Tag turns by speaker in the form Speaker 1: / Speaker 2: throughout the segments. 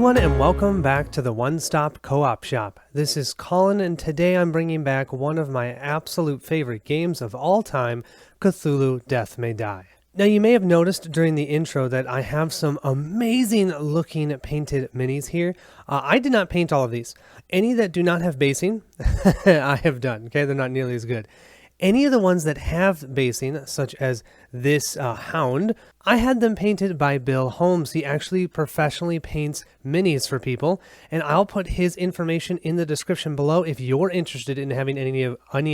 Speaker 1: everyone, and welcome back to the One Stop Co-op Shop. This is Colin, and today I'm bringing back one of my absolute favorite games of all time, Cthulhu Death May Die. Now, you may have noticed during the intro that I have some amazing looking painted minis here. I did not paint all of these. Any that do not have basing, I have done, okay? They're not nearly as good. Any of the ones that have basing, such as this hound, I had them painted by Bill Holmes. He actually professionally paints minis for people, and I'll put his information in the description below if you're interested in having any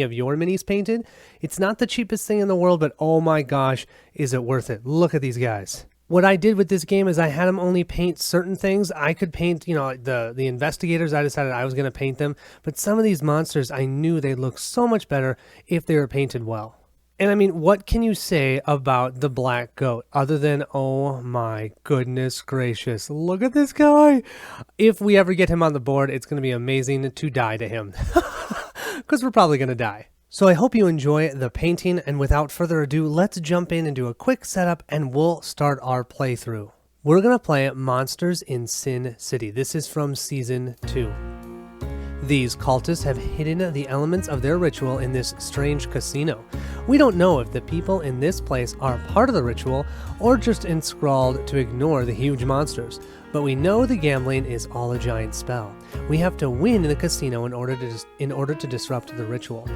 Speaker 1: of your minis painted. It's not the cheapest thing in the world, but oh my gosh, is it worth it? Look at these guys. What I did with this game is I had them only paint certain things. I could paint, the investigators. I decided I was going to paint them. But some of these monsters, I knew they'd look so much better if they were painted well. And I mean, what can you say about the black goat other than, oh my goodness gracious, look at this guy. If we ever get him on the board, it's going to be amazing to die to him. Because we're probably going to die. So I hope you enjoy the painting, and without further ado, let's jump in and do a quick setup and we'll start our playthrough. We're going to play Monsters in Sin City. This is from Season 2. These cultists have hidden the elements of their ritual in this strange casino. We don't know if the people in this place are part of the ritual or just enthralled to ignore the huge monsters, but we know the gambling is all a giant spell. We have to win in the casino in order to disrupt the ritual.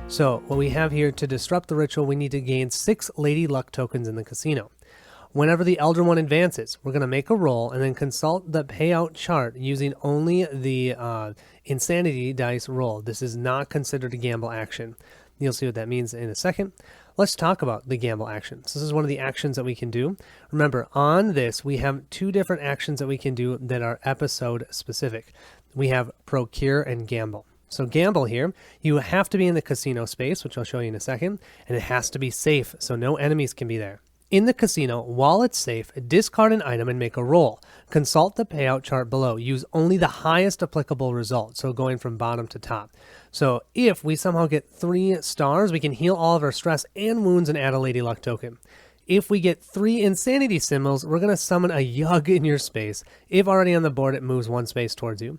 Speaker 1: So what we have here, to disrupt the ritual, we need to gain 6 Lady Luck tokens in the casino. Whenever the Elder One advances, we're going to make a roll and then consult the payout chart using only the insanity dice roll. This is not considered a gamble action. You'll see what that means in a second. Let's talk about the gamble actions. This is one of the actions that we can do. Remember, on this, we have 2 different actions that we can do that are episode specific. We have procure and gamble. So gamble here, you have to be in the casino space, which I'll show you in a second, and it has to be safe, so no enemies can be there. In the casino, while it's safe, discard an item and make a roll. Consult the payout chart below. Use only the highest applicable result, so going from bottom to top. So if we somehow get 3 stars, we can heal all of our stress and wounds and add a Lady Luck token. If we get 3 insanity symbols, we're going to summon a Yug in your space. If already on the board, it moves 1 space towards you.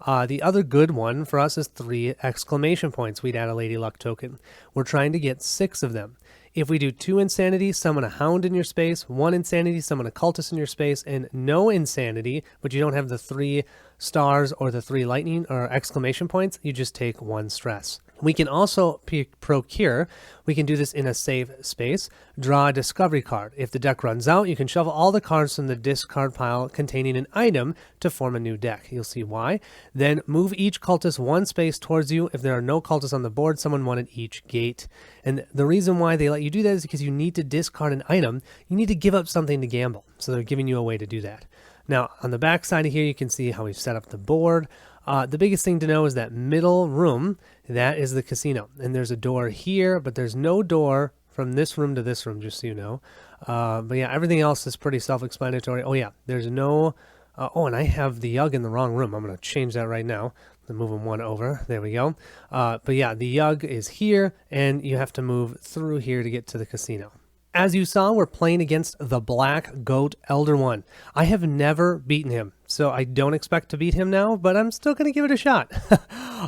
Speaker 1: The other good one for us is 3 exclamation points. We'd add a Lady Luck token. We're trying to get 6 of them. If we do 2 insanity, summon a hound in your space, 1 insanity, summon a cultist in your space, and no insanity, but you don't have the 3 stars or the 3 lightning or exclamation points, you just take 1 stress. We can also procure. We can do this in a safe space. Draw a discovery card. If the deck runs out, you can shuffle all the cards from the discard pile containing an item to form a new deck. You'll see why. Then move each cultist 1 space towards you. If there are no cultists on the board, someone one at each gate. And the reason why they let you do that is because you need to discard an item. You need to give up something to gamble. So they're giving you a way to do that. Now, on the back side of here, you can see how we've set up the board. The biggest thing to know is that middle room, that is the casino. And there's a door here, but there's no door from this room to this room, just so you know. But yeah, everything else is pretty self-explanatory. Oh yeah, there's no... and I have the Yug in the wrong room. I'm going to change that right now. I'm moving 1 over. There we go. But yeah, the Yug is here, and you have to move through here to get to the casino. As you saw, we're playing against the Black Goat Elder One. I have never beaten him, so I don't expect to beat him now, but I'm still going to give it a shot.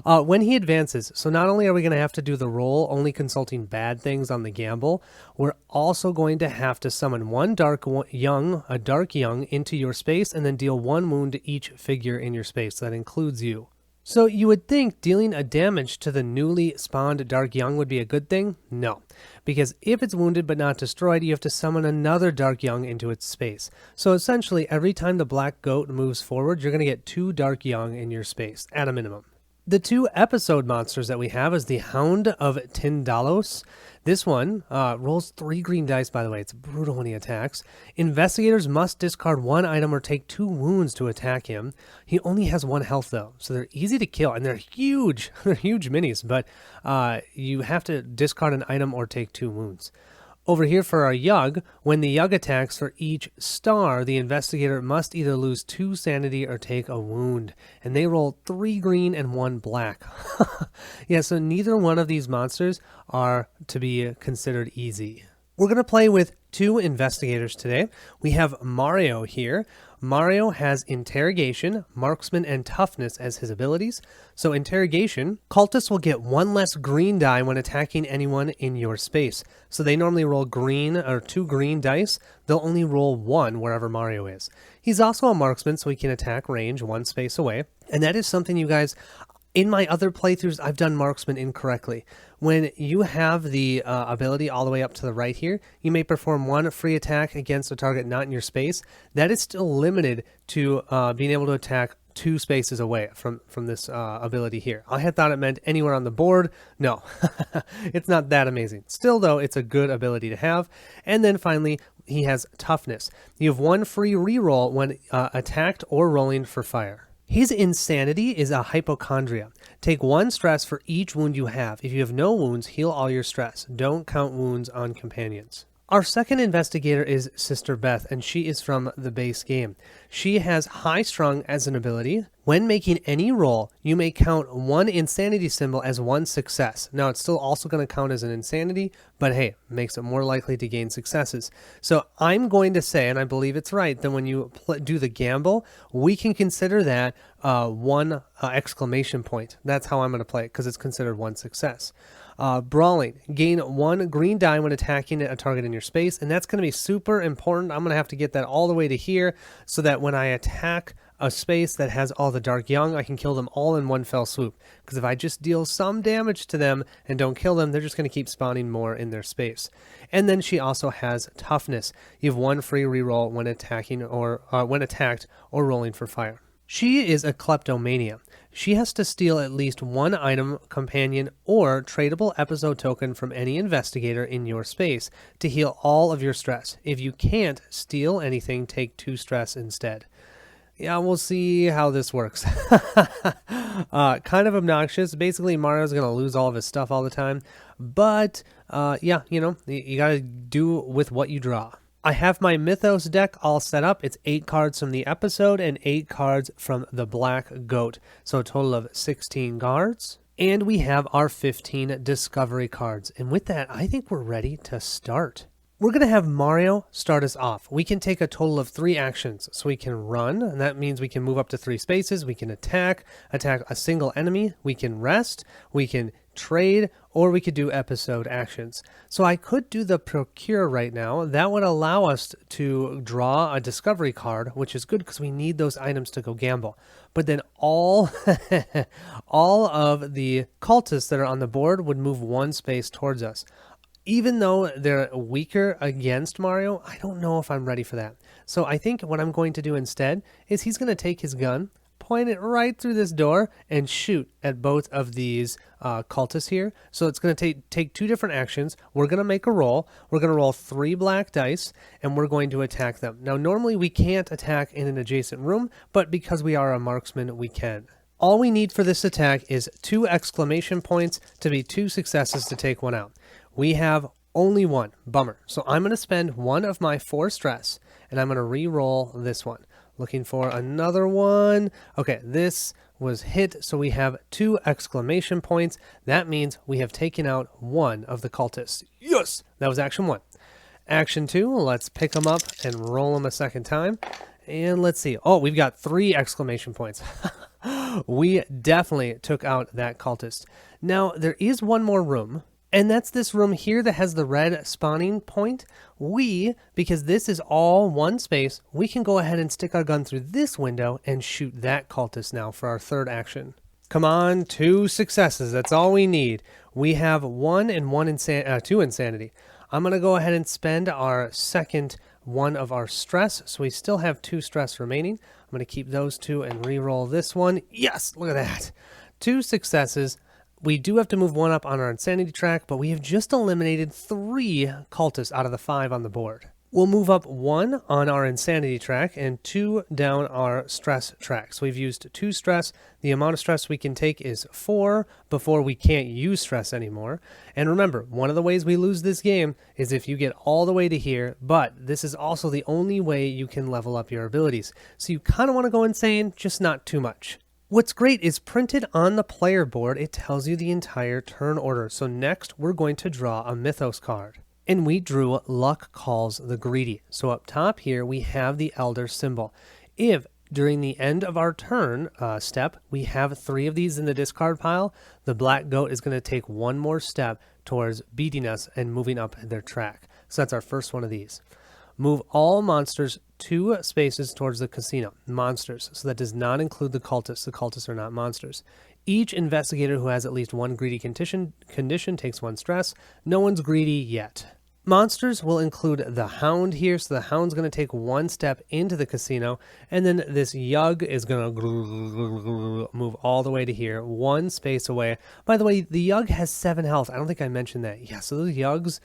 Speaker 1: When he advances, so not only are we going to have to do the roll, only consulting bad things on the gamble, we're also going to have to summon a dark young into your space and then deal 1 wound to each figure in your space. So that includes you. So you would think dealing a damage to the newly spawned Dark Young would be a good thing? No, because if it's wounded but not destroyed, you have to summon another Dark Young into its space. So essentially, every time the Black Goat moves forward, you're going to get 2 Dark Young in your space, at a minimum. The 2 episode monsters that we have is the Hound of Tindalos. This one rolls 3 green dice, by the way. It's brutal when he attacks. Investigators must discard 1 item or take 2 wounds to attack him. He only has 1 health, though, so they're easy to kill, and they're huge. They're huge minis, but you have to discard an item or take 2 wounds. Over here for our Yug, when the Yug attacks for each star, the investigator must either lose 2 sanity or take a wound. And they roll 3 green and 1 black. Yeah, so neither one of these monsters are to be considered easy. We're going to play with 2 investigators today. We have Mario here. Mario has Interrogation, Marksman, and Toughness as his abilities. So Interrogation, cultists will get one less green die when attacking anyone in your space. So they normally roll green or 2 green dice. They'll only roll 1 wherever Mario is. He's also a Marksman, so he can attack range 1 space away. And that is something you guys... In my other playthroughs, I've done Marksman incorrectly. When you have the ability all the way up to the right here, you may perform 1 free attack against a target not in your space. That is still limited to being able to attack 2 spaces away from this ability here. I had thought it meant anywhere on the board. No, it's not that amazing. Still, though, it's a good ability to have. And then finally, he has Toughness. You have 1 free reroll when attacked or rolling for fire. His Insanity is a hypochondria. Take 1 stress for each wound you have. If you have no wounds, heal all your stress. Don't count wounds on companions. Our second investigator is Sister Beth, and she is from the base game. She has High Strung as an ability. When making any roll, you may count 1 insanity symbol as 1 success. Now, it's still also going to count as an insanity, but hey, makes it more likely to gain successes. So I'm going to say, and I believe it's right, that when you do the gamble, we can consider that 1 exclamation point. That's how I'm going to play it, because it's considered 1 success. Brawling. Gain 1 green die when attacking a target in your space, and that's going to be super important. I'm going to have to get that all the way to here so that when I attack a space that has all the Dark Young, I can kill them all in 1 fell swoop. Because if I just deal some damage to them and don't kill them, they're just going to keep spawning more in their space. And then she also has Toughness. You have 1 free reroll when attacking or when attacked or rolling for fire. She is a kleptomania. She has to steal at least 1 item, companion, or tradable episode token from any investigator in your space to heal all of your stress. If you can't steal anything, take 2 stress instead. Yeah, we'll see how this works. Kind of obnoxious. Basically, Mario's going to lose all of his stuff all the time. But, yeah, you know, you got to do with what you draw. I have my Mythos deck all set up. It's 8 cards from the episode and 8 cards from the Black Goat. So a total of 16 cards. And we have our 15 Discovery cards. And with that, I think we're ready to start. We're going to have Mario start us off. We can take a total of 3 actions. So we can run, and that means we can move up to 3 spaces. We can attack a single enemy. We can rest. We can trade, or we could do episode actions. So I could do the procure right now. That would allow us to draw a discovery card, which is good because we need those items to go gamble. But then all of the cultists that are on the board would move 1 space towards us. Even though they're weaker against Mario, I don't know if I'm ready for that. So I think what I'm going to do instead is he's going to take his gun, point it right through this door, and shoot at both of these cultists here. So it's going to take 2 different actions. We're going to make a roll. We're going to roll 3 black dice, and we're going to attack them. Now, normally we can't attack in an adjacent room, but because we are a marksman, we can. All we need for this attack is 2 exclamation points to be 2 successes to take 1 out. We have only 1. Bummer. So I'm going to spend 1 of my 4 stress, and I'm going to re-roll this one. Looking for another one. Okay, this was hit, so we have 2 exclamation points. That means we have taken out 1 of the cultists. Yes! That was action 1. Action 2, let's pick them up and roll them a second time. And let's see. Oh, we've got 3 exclamation points. We definitely took out that cultist. Now, there is one more room. And that's this room here that has the red spawning point. Because this is all 1 space, we can go ahead and stick our gun through this window and shoot that cultist now for our 3rd action. Come on, 2 successes. That's all we need. We have 1 and 2 insanity. I'm going to go ahead and spend our second 1 of our stress. So we still have 2 stress remaining. I'm going to keep those 2 and re-roll this one. Yes, look at that. 2 successes. We do have to move 1 up on our insanity track, but we have just eliminated 3 cultists out of the 5 on the board. We'll move up 1 on our insanity track and 2 down our stress track. So we've used 2 stress. The amount of stress we can take is 4 before we can't use stress anymore. And remember, one of the ways we lose this game is if you get all the way to here, but this is also the only way you can level up your abilities. So you kind of want to go insane, just not too much. What's great is printed on the player board, it tells you the entire turn order. So next we're going to draw a Mythos card. And we drew Luck Calls the Greedy. So up top here we have the Elder symbol. If during the end of our turn step, we have 3 of these in the discard pile, the black goat is going to take one more step towards beating us and moving up their track. So that's our first one of these. Move all monsters 2 spaces towards the casino. Monsters. So that does not include the cultists. The cultists are not monsters. Each investigator who has at least 1 greedy condition takes 1 stress. No one's greedy yet. Monsters will include the hound here, so the hound's going to take 1 step into the casino, and then this yug is going to move all the way to here, 1 space away. By the way, the yug has 7 health. I don't think I mentioned that. Yeah, so those yugs,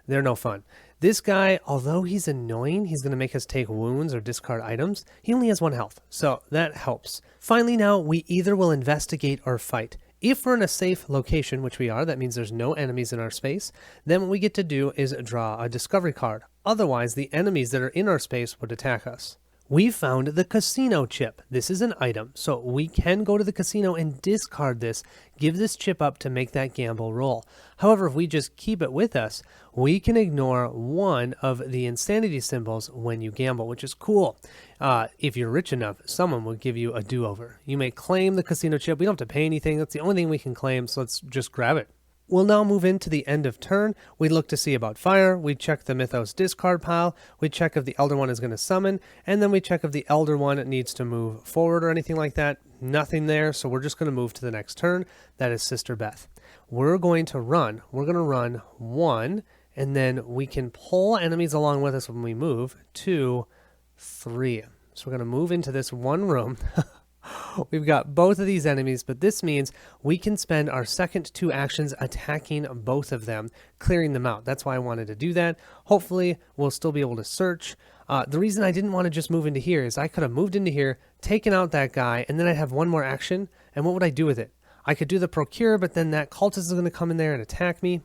Speaker 1: they're no fun. This guy, although he's annoying, he's going to make us take wounds or discard items. He only has 1 health, so that helps. Finally now, we either will investigate or fight. If we're in a safe location, which we are, that means there's no enemies in our space, then what we get to do is draw a discovery card. Otherwise, the enemies that are in our space would attack us. We found the casino chip. This is an item, so we can go to the casino and discard this, give this chip up to make that gamble roll. However, if we just keep it with us, we can ignore one of the insanity symbols when you gamble, which is cool. If you're rich enough, someone will give you a do-over. You may claim the casino chip. We don't have to pay anything. That's the only thing we can claim, so let's just grab it. We'll now move into the end of turn. We look to see about fire. We check the Mythos discard pile. We check if the Elder One is going to summon. And then we check if the Elder One needs to move forward or anything like that. Nothing there, so we're just going to move to the next turn. That is Sister Beth. We're going to run. We're going to run 1, and then we can pull enemies along with us when we move. 2, 3. So we're going to move into this one room. We've got both of these enemies, but this means we can spend our second 2 actions attacking both of them, clearing them out. That's why I wanted to do that. Hopefully, we'll still be able to search. The reason I didn't want to just move into here is I could have moved into here, taken out that guy, and then I'd have 1 more action, and what would I do with it? I could do the procure, but then that cultist is going to come in there and attack me.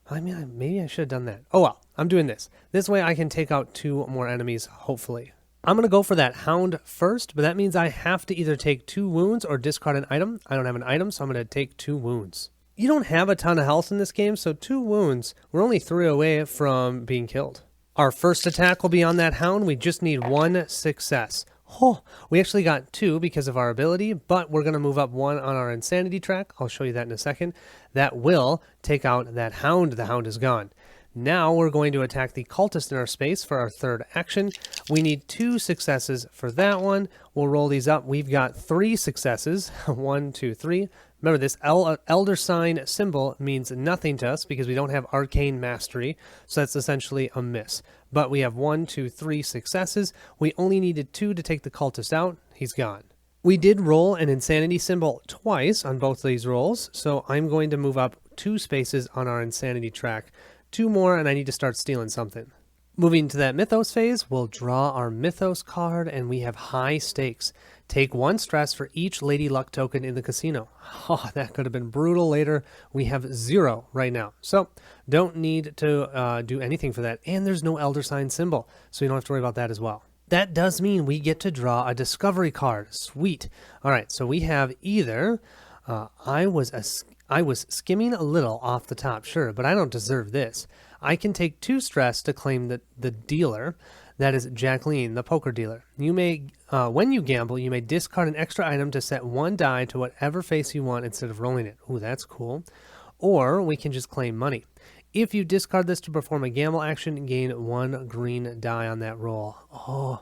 Speaker 1: I mean, maybe I should have done that. Oh well, I'm doing this. This way I can take out 2 more enemies, hopefully. I'm going to go for that hound first, but that means I have to either take 2 wounds or discard an item. I don't have an item, so I'm going to take 2 wounds. You don't have a ton of health in this game, so 2 wounds, we're only 3 away from being killed. Our first attack will be on that hound. We just need 1 success. Oh, we actually got 2 because of our ability, but we're going to move up 1 on our insanity track. I'll show you that in a second. That will take out that hound. The hound is gone. Now we're going to attack the cultist in our space for our 3rd action. We need 2 successes for that one. We'll roll these up. We've got 3 successes. 1, 2, 3. Remember, this elder sign symbol means nothing to us because we don't have arcane mastery, so that's essentially a miss. But we have 1, 2, 3 successes. We only needed 2 to take the cultist out. He's gone. We did roll an insanity symbol twice on both of these rolls, so I'm going to move up 2 spaces on our insanity track. 2 more, and I need to start stealing something. Moving to that Mythos phase, we'll draw our Mythos card, and we have high stakes. Take 1 stress for each Lady Luck token in the casino. Oh, that could have been brutal later. We have 0 right now, so don't need to do anything for that. And there's no Elder Sign symbol, so you don't have to worry about that as well. That does mean we get to draw a discovery card. Sweet. All right, so we have either I was skimming a little off the top, sure, but I don't deserve this. I can take 2 stress to claim the dealer. That is Jacqueline, the poker dealer. You may, when you gamble, you may discard an extra item to set 1 die to whatever face you want instead of rolling it. Ooh, that's cool. Or we can just claim money. If you discard this to perform a gamble action, gain 1 green die on that roll. Oh,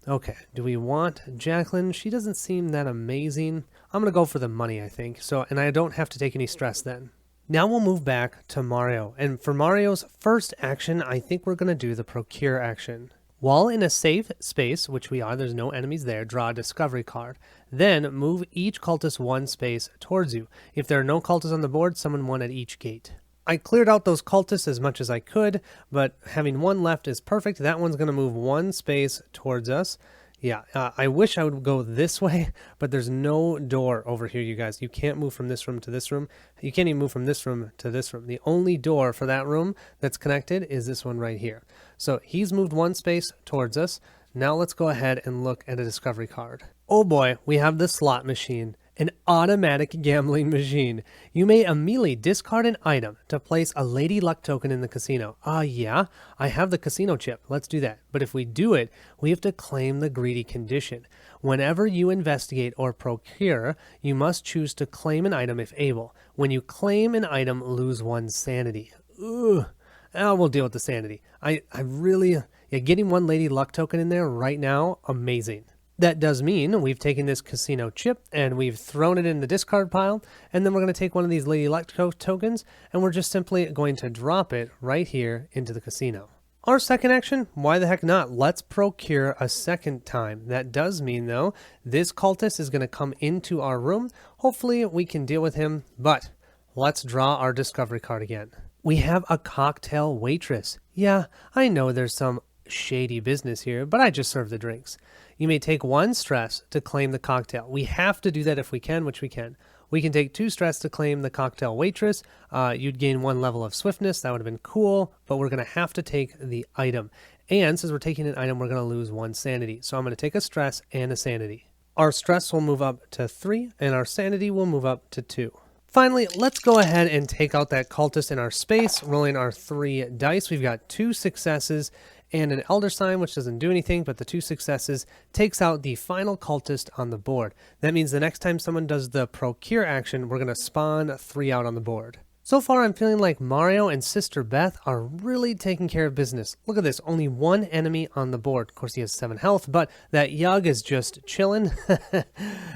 Speaker 1: okay. Do we want Jacqueline? She doesn't seem that amazing. I'm going to go for the money, I think. And I don't have to take any stress then. Now we'll move back to Mario. And for Mario's first action, I think we're going to do the procure action. While in a safe space, which we are, there's no enemies there, draw a discovery card. Then move each cultist 1 space towards you. If there are no cultists on the board, summon 1 at each gate. I cleared out those cultists as much as I could, but having 1 left is perfect. That one's going to move 1 space towards us. Yeah, I wish I would go this way, but there's no door over here, you guys. You can't move from this room to this room. You can't even move from this room to this room. The only door for that room that's connected is this one right here. So he's moved 1 space towards us. Now let's go ahead and look at a discovery card. Oh boy, we have the slot machine. An automatic gambling machine. You may immediately discard an item to place a Lady Luck token in the casino. Yeah, I have the casino chip. Let's do that. But if we do it, we have to claim the greedy condition. Whenever you investigate or procure, you must choose to claim an item if able. When you claim an item, lose 1 sanity. Ugh. We'll deal with the sanity. I really, getting 1 Lady Luck token in there right now, amazing. That does mean we've taken this casino chip and we've thrown it in the discard pile, and then we're going to take one of these Lady Luck tokens and we're just simply going to drop it right here into the casino. Our second action, why the heck not? Let's procure a second time. That does mean, though, this cultist is going to come into our room. Hopefully we can deal with him, but let's draw our discovery card again. We have a cocktail waitress. Yeah, I know there's some shady business here, but I just serve the drinks. You may take 1 stress to claim the cocktail. We have to do that if we can, which we can. We can take 2 stress to claim the cocktail waitress. You'd gain 1 level of swiftness. That would have been cool, but we're going to have to take the item. And since we're taking an item, we're going to lose 1 sanity. So I'm going to take a stress and a sanity. Our stress will move up to 3, and our sanity will move up to 2. Finally, let's go ahead and take out that cultist in our space, rolling our 3 dice. We've got 2 successes and an elder sign, which doesn't do anything, but the 2 successes takes out the final cultist on the board. That means the next time someone does the procure action, we're going to spawn 3 out on the board. So far, I'm feeling like Mario and Sister Beth are really taking care of business. Look at this, only 1 enemy on the board. Of course, he has 7 health, but that Yug is just chilling.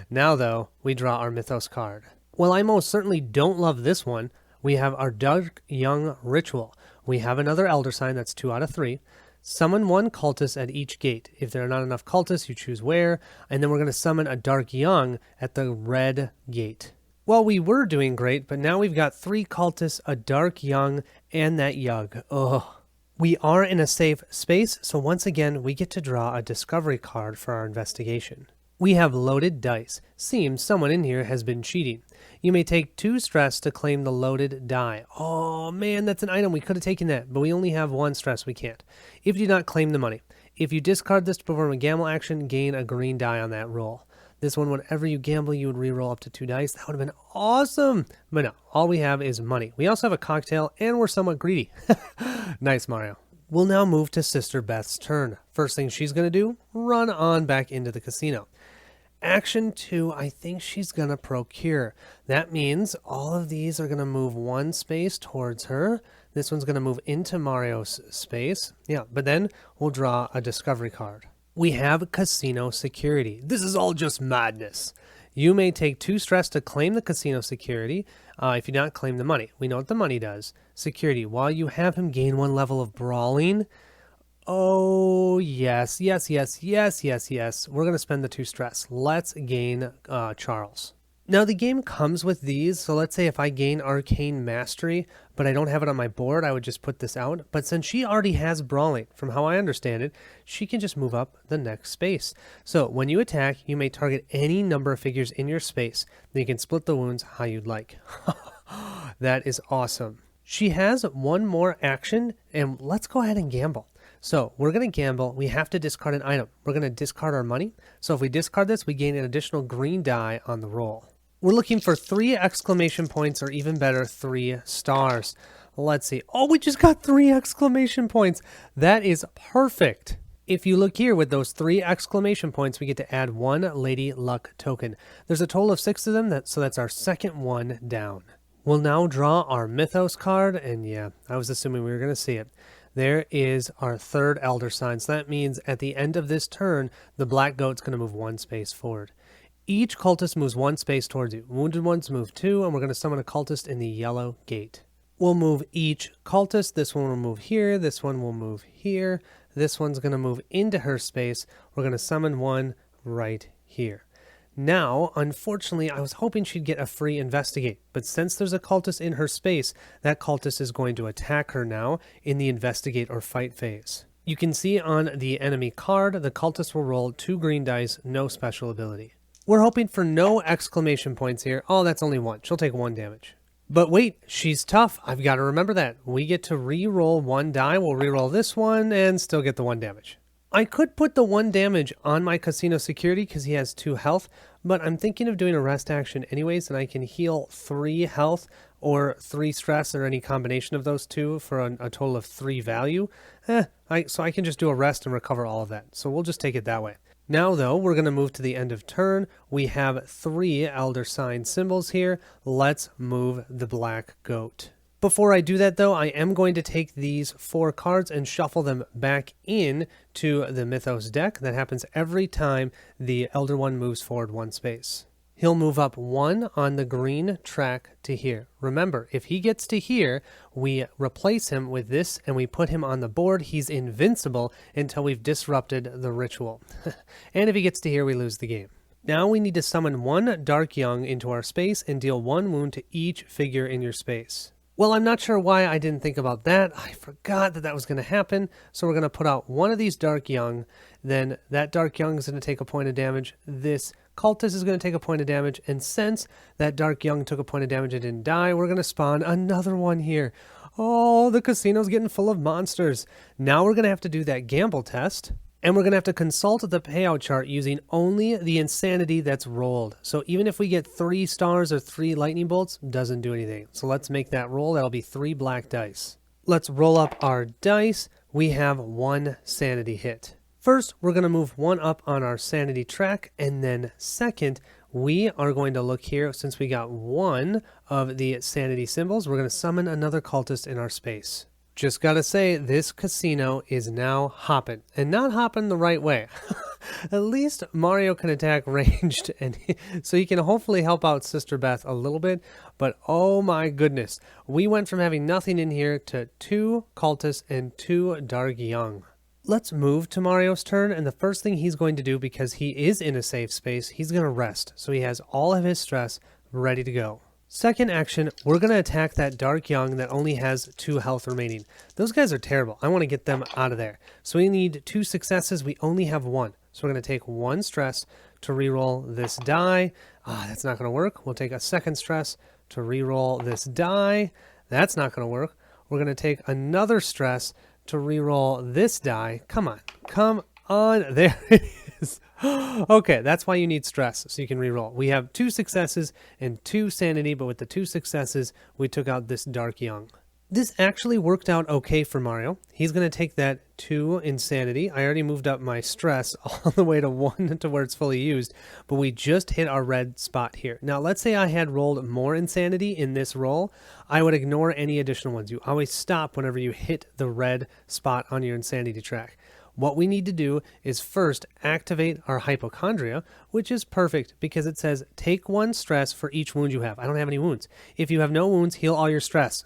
Speaker 1: Now, though, we draw our Mythos card. Well, I most certainly don't love this one. We have our Dark Young Ritual. We have another Elder Sign, that's 2 out of 3. Summon 1 cultist at each gate. If there are not enough cultists, you choose where, and then we're going to summon a Dark Young at the red gate. Well, we were doing great, but now we've got 3 cultists, a Dark Young, and that Yug. Ugh. We are in a safe space, so once again, we get to draw a discovery card for our investigation. We have loaded dice. Seems someone in here has been cheating. You may take 2 stress to claim the loaded die. Oh man, that's an item. We could have taken that, but we only have 1 stress. We can't. If you do not claim the money. If you discard this to perform a gamble action, gain a green die on that roll. This one, whenever you gamble, you would re-roll up to 2 dice. That would have been awesome. But no, all we have is money. We also have a cocktail, and we're somewhat greedy. Nice, Mario. We'll now move to Sister Beth's turn. First thing she's going to do, run on back into the casino. Action 2, I think she's going to procure. That means all of these are going to move 1 space towards her. This one's going to move into Mario's space. Yeah, but then we'll draw a discovery card. We have casino security. This is all just madness. You may take 2 stress to claim the casino security if you do not claim the money. We know what the money does. Security, while you have him gain 1 level of brawling. Oh, yes. We're going to spend the 2 stress. Let's gain Charles. Now, the game comes with these, so let's say if I gain Arcane Mastery, but I don't have it on my board, I would just put this out. But since she already has Brawling, from how I understand it, she can just move up the next space. So when you attack, you may target any number of figures in your space. Then you can split the wounds how you'd like. That is awesome. She has 1 more action, and let's go ahead and gamble. So we're going to gamble. We have to discard an item. We're going to discard our money. So if we discard this, we gain an additional green die on the roll. We're looking for 3 exclamation points, or even better, 3 stars. Let's see. Oh, we just got 3 exclamation points. That is perfect. If you look here with those 3 exclamation points, we get to add 1 Lady Luck token. There's a total of 6 of them, so that's our second one down. We'll now draw our Mythos card, and yeah, I was assuming we were going to see it. There is our 3rd Elder Sign. So that means at the end of this turn, the black goat's going to move 1 space forward. Each cultist moves 1 space towards you. Wounded ones move 2, and we're going to summon a cultist in the yellow gate. We'll move each cultist. This one will move here. This one will move here. This one's going to move into her space. We're going to summon 1 right here. Now, unfortunately, I was hoping she'd get a free investigate, but since there's a cultist in her space, that cultist is going to attack her now in the investigate or fight phase. You can see on the enemy card, the cultist will roll 2 green dice, no special ability. We're hoping for no exclamation points here. Oh, that's only 1. She'll take 1 damage. But wait, she's tough. I've got to remember that. We get to re-roll 1 die. We'll re-roll this one and still get the 1 damage. I could put the 1 damage on my casino security because he has 2 health, but I'm thinking of doing a rest action anyways, and I can heal 3 health or 3 stress or any combination of those two for a total of 3 value. So I can just do a rest and recover all of that. So we'll just take it that way. Now, though, we're going to move to the end of turn. We have 3 Elder Sign symbols here. Let's move the black goat. Before I do that, though, I am going to take these 4 cards and shuffle them back in to the Mythos deck. That happens every time the Elder One moves forward 1 space. He'll move up 1 on the green track to here. Remember, if he gets to here, we replace him with this and we put him on the board. He's invincible until we've disrupted the ritual. And if he gets to here, we lose the game. Now we need to summon 1 Dark Young into our space and deal 1 wound to each figure in your space. Well, I'm not sure why I didn't think about that. I forgot that was going to happen. So we're going to put out 1 of these Dark Young. Then that Dark Young is going to take a point of damage. This Cultist is going to take a point of damage. And since that Dark Young took a point of damage and didn't die, we're going to spawn another one here. Oh, the casino's getting full of monsters. Now we're going to have to do that gamble test. And we're going to have to consult the payout chart using only the insanity that's rolled. So even if we get 3 stars or 3 lightning bolts, doesn't do anything. So let's make that roll. That'll be 3 black dice. Let's roll up our dice. We have 1 sanity hit. First, we're going to move 1 up on our sanity track. And then second, we are going to look here. Since we got 1 of the sanity symbols, we're going to summon another cultist in our space. Just gotta say, this casino is now hopping, and not hopping the right way. At least Mario can attack ranged, and so he can hopefully help out Sister Beth a little bit, but oh my goodness, we went from having nothing in here to 2 cultists and 2 Dark Young. Let's move to Mario's turn, and the first thing he's going to do, because he is in a safe space, he's going to rest, so he has all of his stress ready to go. Second action, we're going to attack that Dark Young that only has 2 health remaining. Those guys are terrible. I want to get them out of there. So we need 2 successes. We only have 1. So we're going to take 1 stress to reroll this die. That's not going to work. We'll take a second stress to reroll this die. That's not going to work. We're going to take another stress to reroll this die. Come on. Come on. There it is. Okay, that's why you need stress, so you can reroll. We have 2 successes and 2 sanity, but with the 2 successes, we took out this Dark Young. This actually worked out okay for Mario. He's going to take that 2 insanity. I already moved up my stress all the way to 1 to where it's fully used, but we just hit our red spot here. Now, let's say I had rolled more insanity in this roll. I would ignore any additional ones. You always stop whenever you hit the red spot on your insanity track. What we need to do is first activate our hypochondria, which is perfect because it says take 1 stress for each wound you have. I don't have any wounds. If you have no wounds, heal all your stress.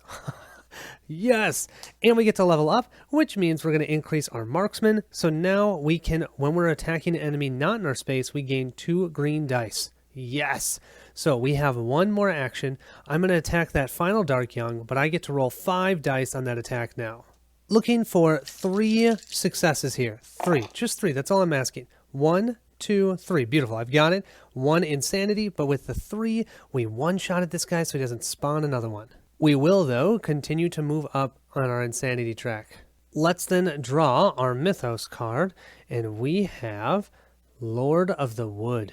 Speaker 1: Yes! And we get to level up, which means we're going to increase our marksman. So now we can, when we're attacking an enemy not in our space, we gain 2 green dice. Yes! So we have 1 more action. I'm going to attack that final Dark Young, but I get to roll 5 dice on that attack now. Looking for 3 successes here. 3. Just 3. That's all I'm asking. 1, 2, 3. Beautiful. I've got it. 1 insanity, but with the 3, we one-shotted this guy so he doesn't spawn another one. We will, though, continue to move up on our insanity track. Let's then draw our Mythos card, and we have Lord of the Wood.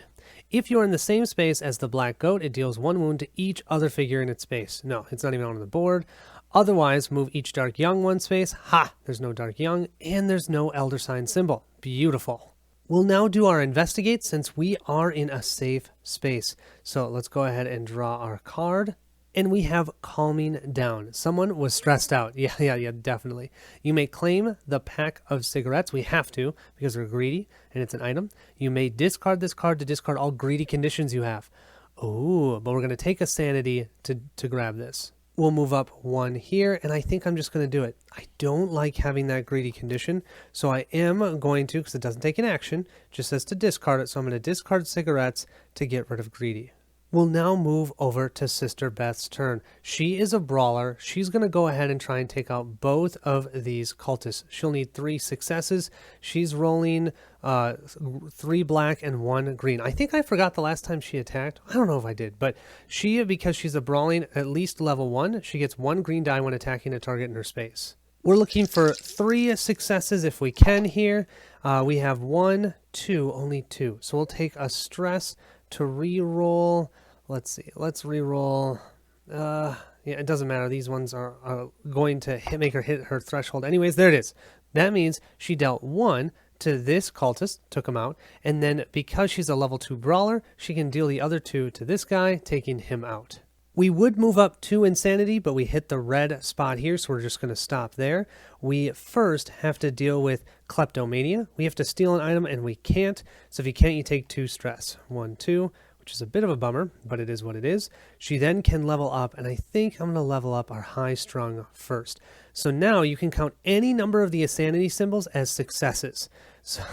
Speaker 1: If you're in the same space as the Black Goat, it deals 1 wound to each other figure in its space. No, it's not even on the board. Otherwise, move each Dark Young 1 space. Ha! There's no Dark Young, and there's no Elder Sign symbol. Beautiful. We'll now do our investigate since we are in a safe space. So let's go ahead and draw our card. And we have calming down. Someone was stressed out. Yeah, definitely. You may claim the pack of cigarettes. We have to because we're greedy and it's an item. You may discard this card to discard all greedy conditions you have. Oh, but we're going to take a sanity to grab this. We'll move up 1 here, and I think I'm just going to do it. I don't like having that greedy condition, so I am going to, because it doesn't take an action, just says to discard it, so I'm going to discard cigarettes to get rid of greedy. We'll now move over to Sister Beth's turn. She is a brawler. She's going to go ahead and try and take out both of these cultists. She'll need 3 successes. She's rolling 3 black and 1 green. I think I forgot the last time she attacked. I don't know if I did, but because she's a brawling, at least level 1, she gets 1 green die when attacking a target in her space. We're looking for 3 successes if we can here. We have 1, 2, only 2. So we'll take a stress to re-roll. Let's see. Let's re-roll. Yeah, it doesn't matter. These ones are going to make her hit her threshold anyways. There it is. That means she dealt 1 to this cultist, took him out, and then because she's a level 2 brawler, she can deal the other 2 to this guy, taking him out. We would move up 2 insanity, but we hit the red spot here, so we're just going to stop there. We first have to deal with kleptomania. We have to steal an item, and we can't. So if you can't, you take 2 stress. 1, 2, which is a bit of a bummer, but it is what it is. She then can level up, and I think I'm going to level up our high strung first. So now you can count any number of the insanity symbols as successes. So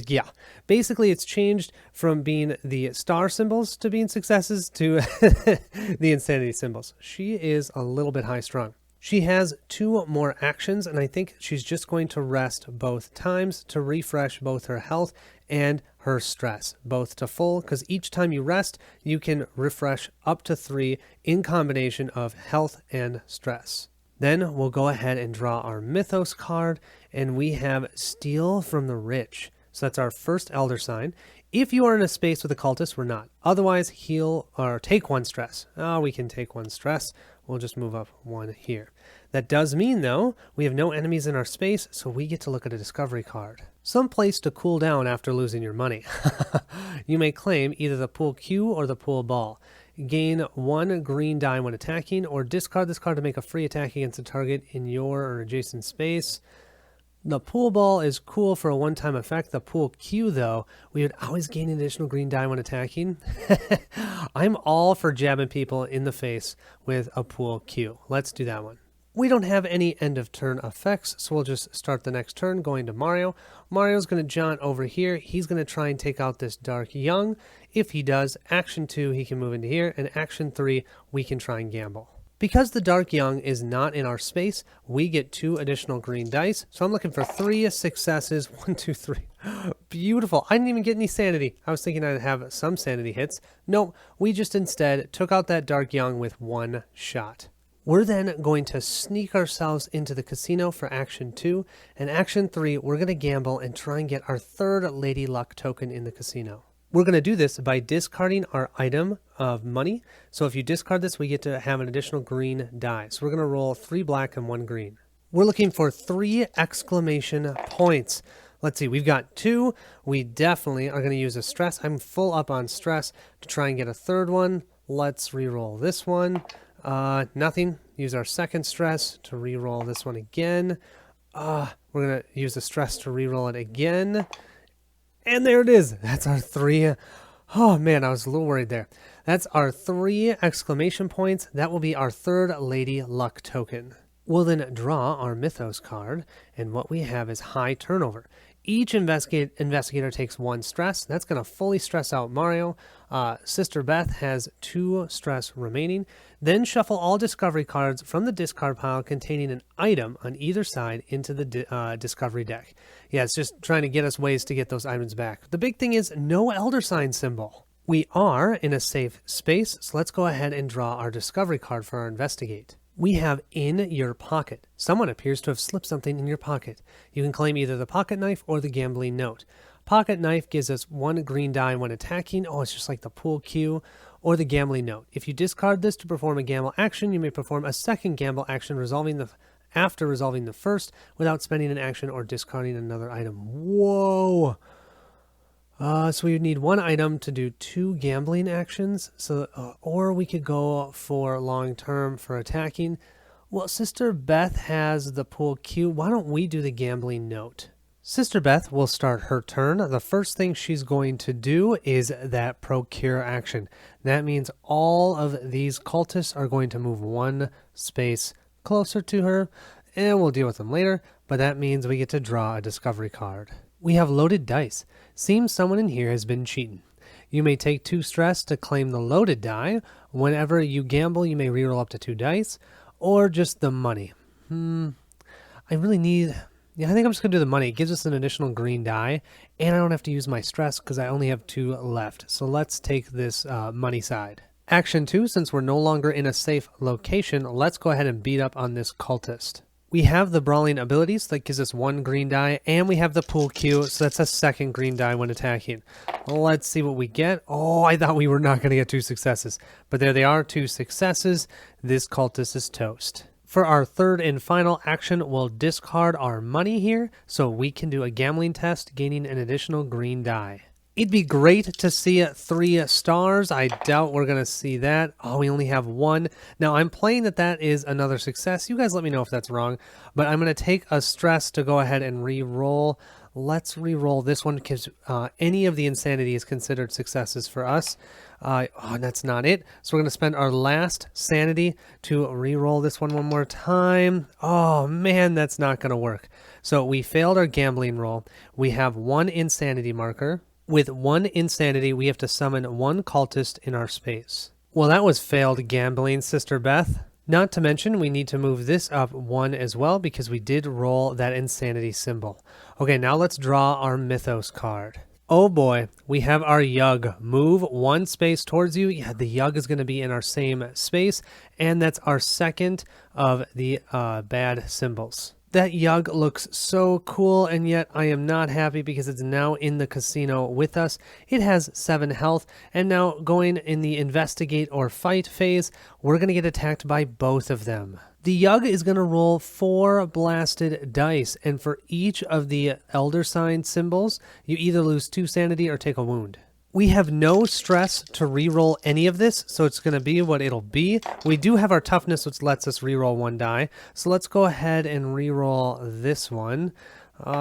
Speaker 1: yeah, basically it's changed from being the star symbols to being successes to the insanity symbols. She is a little bit high strung. She has 2 more actions, and I think she's just going to rest both times to refresh both her health and her stress, both to full, because each time you rest, you can refresh up to 3 in combination of health and stress. Then we'll go ahead and draw our Mythos card, and we have Steal from the Rich. So that's our first Elder Sign. If you are in a space with a cultist, we're not. Otherwise, heal or take 1 stress. We can take 1 stress. We'll just move up 1 here. That does mean, though, we have no enemies in our space, so we get to look at a discovery card. Some place to cool down after losing your money. You may claim either the pool cue or the pool ball. Gain 1 green die when attacking, or discard this card to make a free attack against a target in your or adjacent space. The pool ball is cool for a one-time effect. The pool cue, though, we would always gain an additional green die when attacking. I'm all for jabbing people in the face with a pool cue. Let's do that one. We don't have any end of turn effects, so we'll just start the next turn going to Mario. Mario's going to jaunt over here. He's going to try and take out this Dark Young. If he does, action 2, he can move into here, and action 3, we can try and gamble. Because the Dark Young is not in our space, we get 2 additional green dice. So I'm looking for 3 successes. 1, 2, 3. Beautiful. I didn't even get any sanity. I was thinking I'd have some sanity hits. Nope, we just instead took out that Dark Young with 1 shot. We're then going to sneak ourselves into the casino for action 2, and action 3, we're going to gamble and try and get our 3rd Lady Luck token in the casino. We're going to do this by discarding our item of money. So if you discard this, we get to have an additional green die. So we're going to roll 3 black and 1 green. We're looking for 3 exclamation points. Let's see, we've got 2. We definitely are going to use a stress. I'm full up on stress to try and get a 3rd one. Let's re-roll this one. Nothing. Use our 2nd stress to re-roll this one again. We're going to use the stress to re-roll it again. And there it is. That's our 3. Oh man, I was a little worried there. That's our 3 exclamation points. That will be our 3rd Lady Luck token. We'll then draw our Mythos card, and what we have is high turnover. Each investigator takes 1 stress. That's going to fully stress out Mario. Sister Beth has 2 stress remaining. Then shuffle all discovery cards from the discard pile containing an item on either side into the discovery deck. Yeah, it's just trying to get us ways to get those items back. The big thing is no Elder Sign symbol. We are in a safe space, so let's go ahead and draw our discovery card for our investigate. We have in your pocket. Someone appears to have slipped something in your pocket. You can claim either the pocket knife or the gambling note. Pocket knife gives us 1 green die when attacking. Oh, it's just like the pool cue or the gambling note. If you discard this to perform a gamble action, you may perform a 2nd gamble action after resolving the first without spending an action or discarding another item. Whoa! So we would need 1 item to do 2 gambling actions, or we could go for long term for attacking. Well, Sister Beth has the pool cue. Why don't we do the gambling note? Sister Beth will start her turn. The first thing she's going to do is that procure action. That means all of these cultists are going to move 1 space closer to her, and we'll deal with them later, but that means we get to draw a discovery card. We have loaded dice. Seems someone in here has been cheating. You may take 2 stress to claim the loaded die. Whenever you gamble, you may reroll up to 2 dice, or just the money. I really need... Yeah, I think I'm just going to do the money. It gives us an additional green die, and I don't have to use my stress because I only have 2 left. So let's take this money side. Action 2, since we're no longer in a safe location, let's go ahead and beat up on this cultist. We have the brawling abilities, so that gives us 1 green die, and we have the pool cue, so that's a 2nd green die when attacking. Let's see what we get. Oh, I thought we were not going to get 2 successes, but there they are, 2 successes. This cultist is toast. For our 3rd and final action, we'll discard our money here, so we can do a gambling test, gaining an additional green die. It'd be great to see 3 stars. I doubt we're going to see that. Oh, we only have 1. Now, I'm playing that is another success. You guys let me know if that's wrong. But I'm going to take a stress to go ahead and re-roll. Let's re-roll this one because any of the insanity is considered successes for us. Oh, that's not it. So we're going to spend our last sanity to re-roll this one more time. Oh, man, that's not going to work. So we failed our gambling roll. We have 1 insanity marker. With 1 insanity, we have to summon 1 cultist in our space. Well, that was failed gambling, Sister Beth. Not to mention, we need to move this up 1 as well because we did roll that insanity symbol. Okay, now let's draw our Mythos card. Oh boy, we have our Yug. Move 1 space towards you. Yeah, the Yug is going to be in our same space, and that's our 2nd of the bad symbols. That Yug looks so cool, and yet I am not happy because it's now in the casino with us. It has 7 health, and now going in the investigate or fight phase, we're going to get attacked by both of them. The Yug is going to roll 4 blasted dice, and for each of the Elder Sign symbols, you either lose 2 sanity or take a wound. We have no stress to re-roll any of this, so it's going to be what it'll be. We do have our toughness, which lets us re-roll 1 die. So let's go ahead and re-roll this one.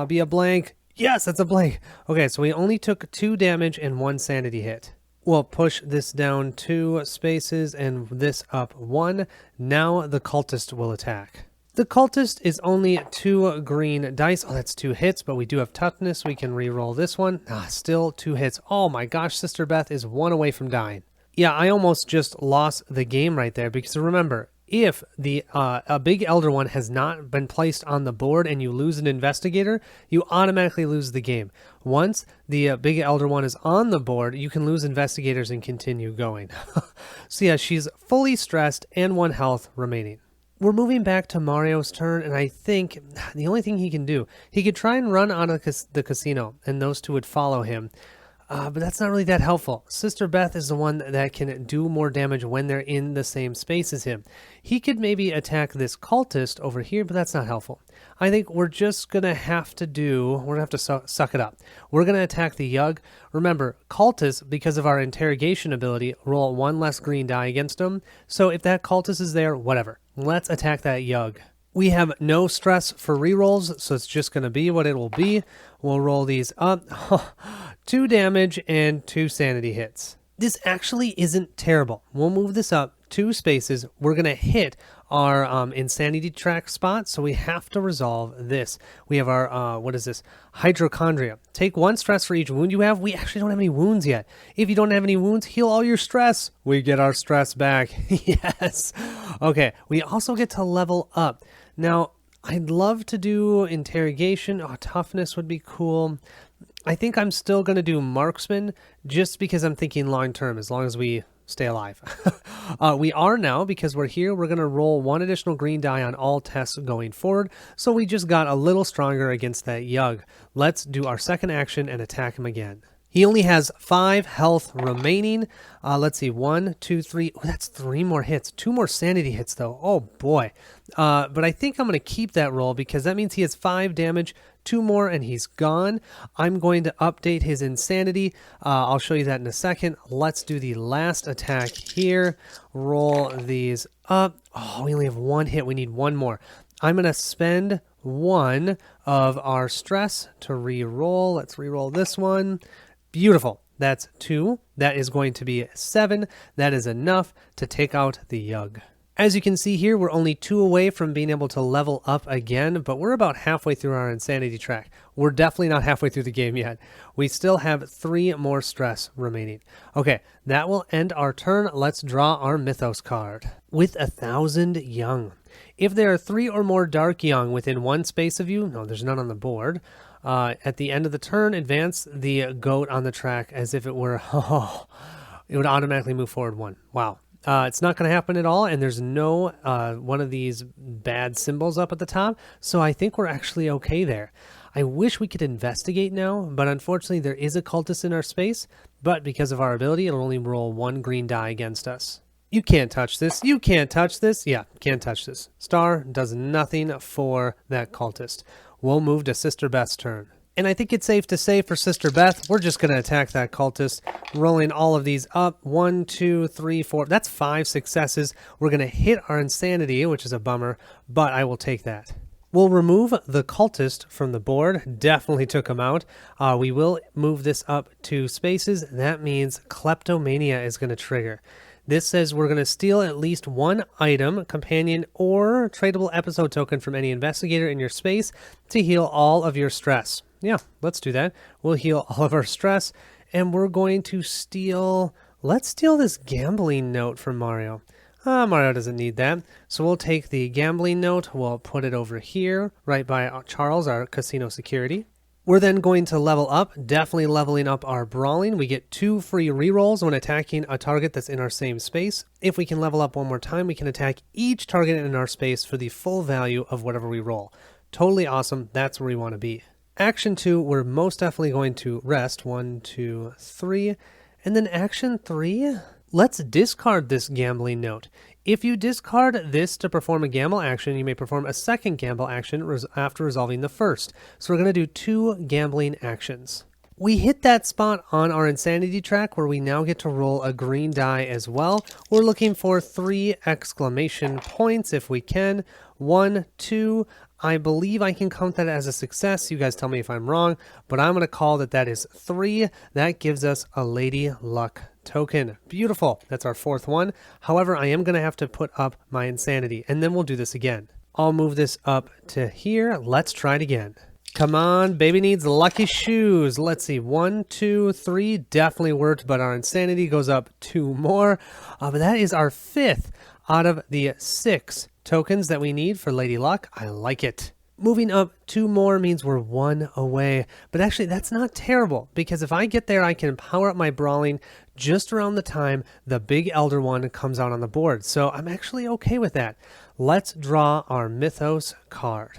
Speaker 1: Be a blank. Yes, that's a blank. Okay, so we only took 2 damage and 1 sanity hit. We'll push this down 2 spaces and this up 1. Now the cultist will attack. The cultist is only 2 green dice. Oh, that's 2 hits, but we do have toughness. We can re-roll this one. Still 2 hits. Oh my gosh, Sister Beth is 1 away from dying. Yeah, I almost just lost the game right there because remember, if the a big elder one has not been placed on the board and you lose an investigator, you automatically lose the game. Once the big elder one is on the board, you can lose investigators and continue going. So yeah, she's fully stressed and 1 health remaining. We're moving back to Mario's turn, and I think the only thing he can do, he could try and run out of the casino, and those 2 would follow him. But that's not really that helpful. Sister Beth is the one that can do more damage when they're in the same space as him. He could maybe attack this cultist over here, but that's not helpful. I think we're just going to have to suck it up. We're going to attack the Yug. Remember, cultists, because of our interrogation ability, roll 1 less green die against them. So if that cultist is there, whatever. Let's attack that Yug. We have no stress for rerolls, so it's just going to be what it will be. We'll roll these up. 2 damage and 2 sanity hits. This actually isn't terrible. We'll move this up 2 spaces. We're going to hit our insanity track spot, so we have to resolve this. We have our, what is this? Hypochondria. Take 1 stress for each wound you have. We actually don't have any wounds yet. If you don't have any wounds, heal all your stress. We get our stress back. Yes. Okay, we also get to level up. Now, I'd love to do interrogation. Oh, toughness would be cool. I think I'm still going to do marksman just because I'm thinking long term, as long as we stay alive. We are now, because we're here, we're going to roll 1 additional green die on all tests going forward. So we just got a little stronger against that Yug. Let's do our 2nd action and attack him again. He only has 5 health remaining. Let's see, 1, 2, 3. Oh, that's 3 more hits. 2 more sanity hits, though. Oh, boy. But I think I'm going to keep that roll because that means he has 5 damage, 2 more, and he's gone. I'm going to update his insanity. I'll show you that in a second. Let's do the last attack here. Roll these up. Oh, we only have 1 hit. We need 1 more. I'm going to spend 1 of our stress to re-roll. Let's re-roll this one. Beautiful. That's 2. That is going to be 7. That is enough to take out the Yug. As you can see here, we're only 2 away from being able to level up again, but we're about halfway through our insanity track. We're definitely not halfway through the game yet. We still have 3 more stress remaining. Okay, that will end our turn. Let's draw our Mythos card. With 1,000 young. If there are 3 or more dark young within 1 space of you, no, there's none on the board. At the end of the turn, advance the goat on the track as if it were, it would automatically move forward 1. Wow. It's not going to happen at all, and there's no one of these bad symbols up at the top, so I think we're actually okay there. I wish we could investigate now, but unfortunately there is a cultist in our space, but because of our ability, it'll only roll 1 green die against us. You can't touch this. You can't touch this. Yeah, can't touch this. Star does nothing for that cultist. We'll move to Sister Beth's turn. And I think it's safe to say for Sister Beth, we're just going to attack that cultist, rolling all of these up. 1, 2, 3, 4. That's 5 successes. We're going to hit our insanity, which is a bummer, but I will take that. We'll remove the cultist from the board. Definitely took him out. We will move this up 2 spaces. That means kleptomania is going to trigger. This says we're going to steal at least 1 item, companion, or tradable episode token from any investigator in your space to heal all of your stress. Yeah, let's do that. We'll heal all of our stress, and we're going to steal... Let's steal this gambling note from Mario. Mario doesn't need that. So we'll take the gambling note, we'll put it over here, right by Charles, our casino security. We're then going to level up, definitely leveling up our brawling. We get 2 free rerolls when attacking a target that's in our same space. If we can level up 1 more time, we can attack each target in our space for the full value of whatever we roll. Totally awesome. That's where we want to be. Action 2, we're most definitely going to rest. 1, 2, 3. And then action 3, let's discard this gambling note. If you discard this to perform a gamble action, you may perform a second gamble action after resolving the first. So we're going to do 2 gambling actions. We hit that spot on our insanity track where we now get to roll a green die as well. We're looking for 3 exclamation points if we can. 1, 2. I believe I can count that as a success. You guys tell me if I'm wrong, but I'm going to call that is 3. That gives us a Lady Luck token. Beautiful. That's our 4th one. However, I am going to have to put up my insanity, and then we'll do this again. I'll move this up to here. Let's try it again. Come on, baby needs lucky shoes. Let's see. 1, 2, 3. Definitely worked, but our insanity goes up 2 more. But that is our 5th out of the 6 tokens that we need for Lady Luck. I like it. Moving up 2 more means we're 1 away. But actually, that's not terrible, because if I get there, I can power up my brawling just around the time the big Elder one comes out on the board. So I'm actually okay with that. Let's draw our Mythos card.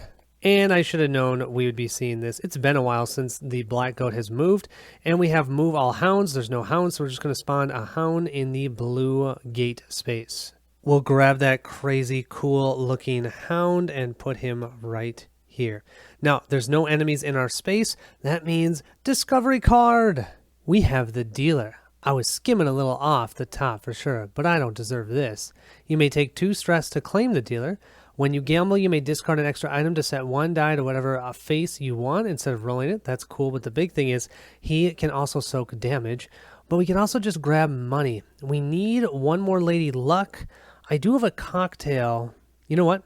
Speaker 1: And I should have known we would be seeing this. It's been a while since the Black Goat has moved, and we have move all hounds. There's no hounds, so we're just going to spawn a hound in the blue gate space. We'll grab that crazy cool looking hound and put him right here. Now, there's no enemies in our space. That means discovery card. We have the dealer. I was skimming a little off the top for sure, but I don't deserve this. You may take 2 stress to claim the dealer. When you gamble, you may discard an extra item to set 1 die to whatever face you want instead of rolling it. That's cool, but the big thing is he can also soak damage, but we can also just grab money. We need 1 more Lady Luck. I do have a cocktail. You know what?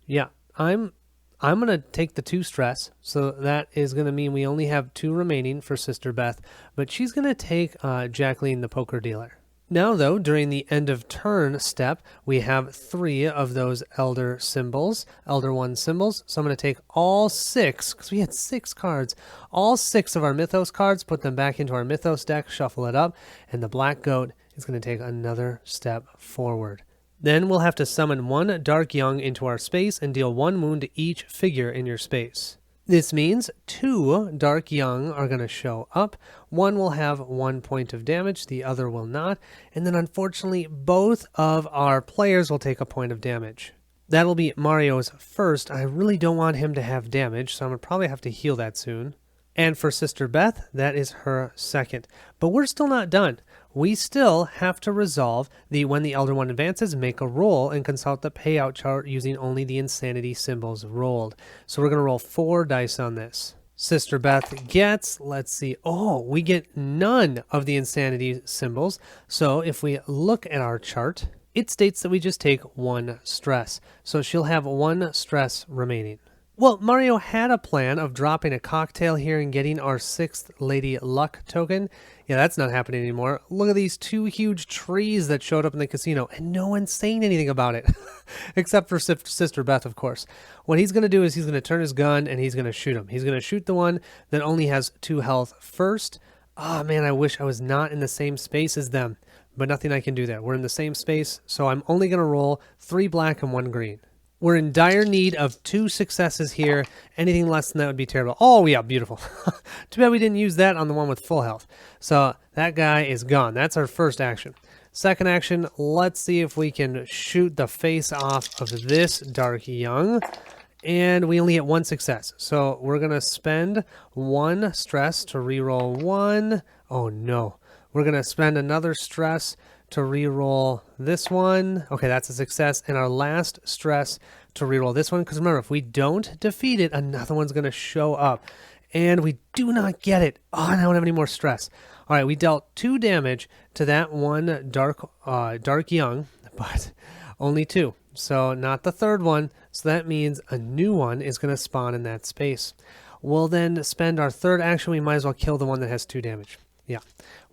Speaker 1: Yeah, I'm going to take the 2 stress, so that is going to mean we only have 2 remaining for Sister Beth, but she's going to take Jacqueline the poker dealer. Now, though, during the end of turn step, we have 3 of those Elder symbols, Elder 1 symbols, so I'm going to take all 6, because we had 6 cards, all 6 of our Mythos cards, put them back into our Mythos deck, shuffle it up, and the Black Goat is going to take another step forward. Then we'll have to summon 1 Dark Young into our space and deal 1 wound to each figure in your space. This means 2 Dark Young are going to show up. 1 will have 1 point of damage, the other will not. And then unfortunately, both of our players will take a point of damage. That'll be Mario's first. I really don't want him to have damage, so I'm going to probably have to heal that soon. And for Sister Beth, that is her second. But we're still not done. We still have to resolve the when the Elder One advances, make a roll, and consult the payout chart using only the insanity symbols rolled. So we're going to roll 4 dice on this. Sister Beth gets, let's see, we get none of the insanity symbols. So if we look at our chart, it states that we just take 1 stress. So she'll have 1 stress remaining. Well, Mario had a plan of dropping a cocktail here and getting our 6th Lady Luck token. Yeah, that's not happening anymore. Look at these 2 huge trees that showed up in the casino, and no one's saying anything about it. Except for Sister Beth, of course. What he's going to do is he's going to turn his gun and he's going to shoot him. He's going to shoot the one that only has 2 health first. Oh man, I wish I was not in the same space as them. but nothing I can do there. We're in the same space, so I'm only going to roll 3 black and 1 green. We're in dire need of 2 successes here. Anything less than that would be terrible. Oh, yeah, beautiful. Too bad we didn't use that on the one with full health. So that guy is gone. That's our first action. Second action, let's see if we can shoot the face off of this Dark Young. And we only get 1 success. So we're going to spend 1 stress to reroll 1. Oh, no. We're going to spend another stress to reroll this one. Okay, that's a success. And our last stress to reroll this one. Because remember, if we don't defeat it, another one's going to show up. And we do not get it. Oh, I don't have any more stress. All right, we dealt 2 damage to that one Dark Young, but only 2. So not the third one. So that means a new one is going to spawn in that space. We'll then spend our third action. We might as well kill the one that has 2 damage. Yeah,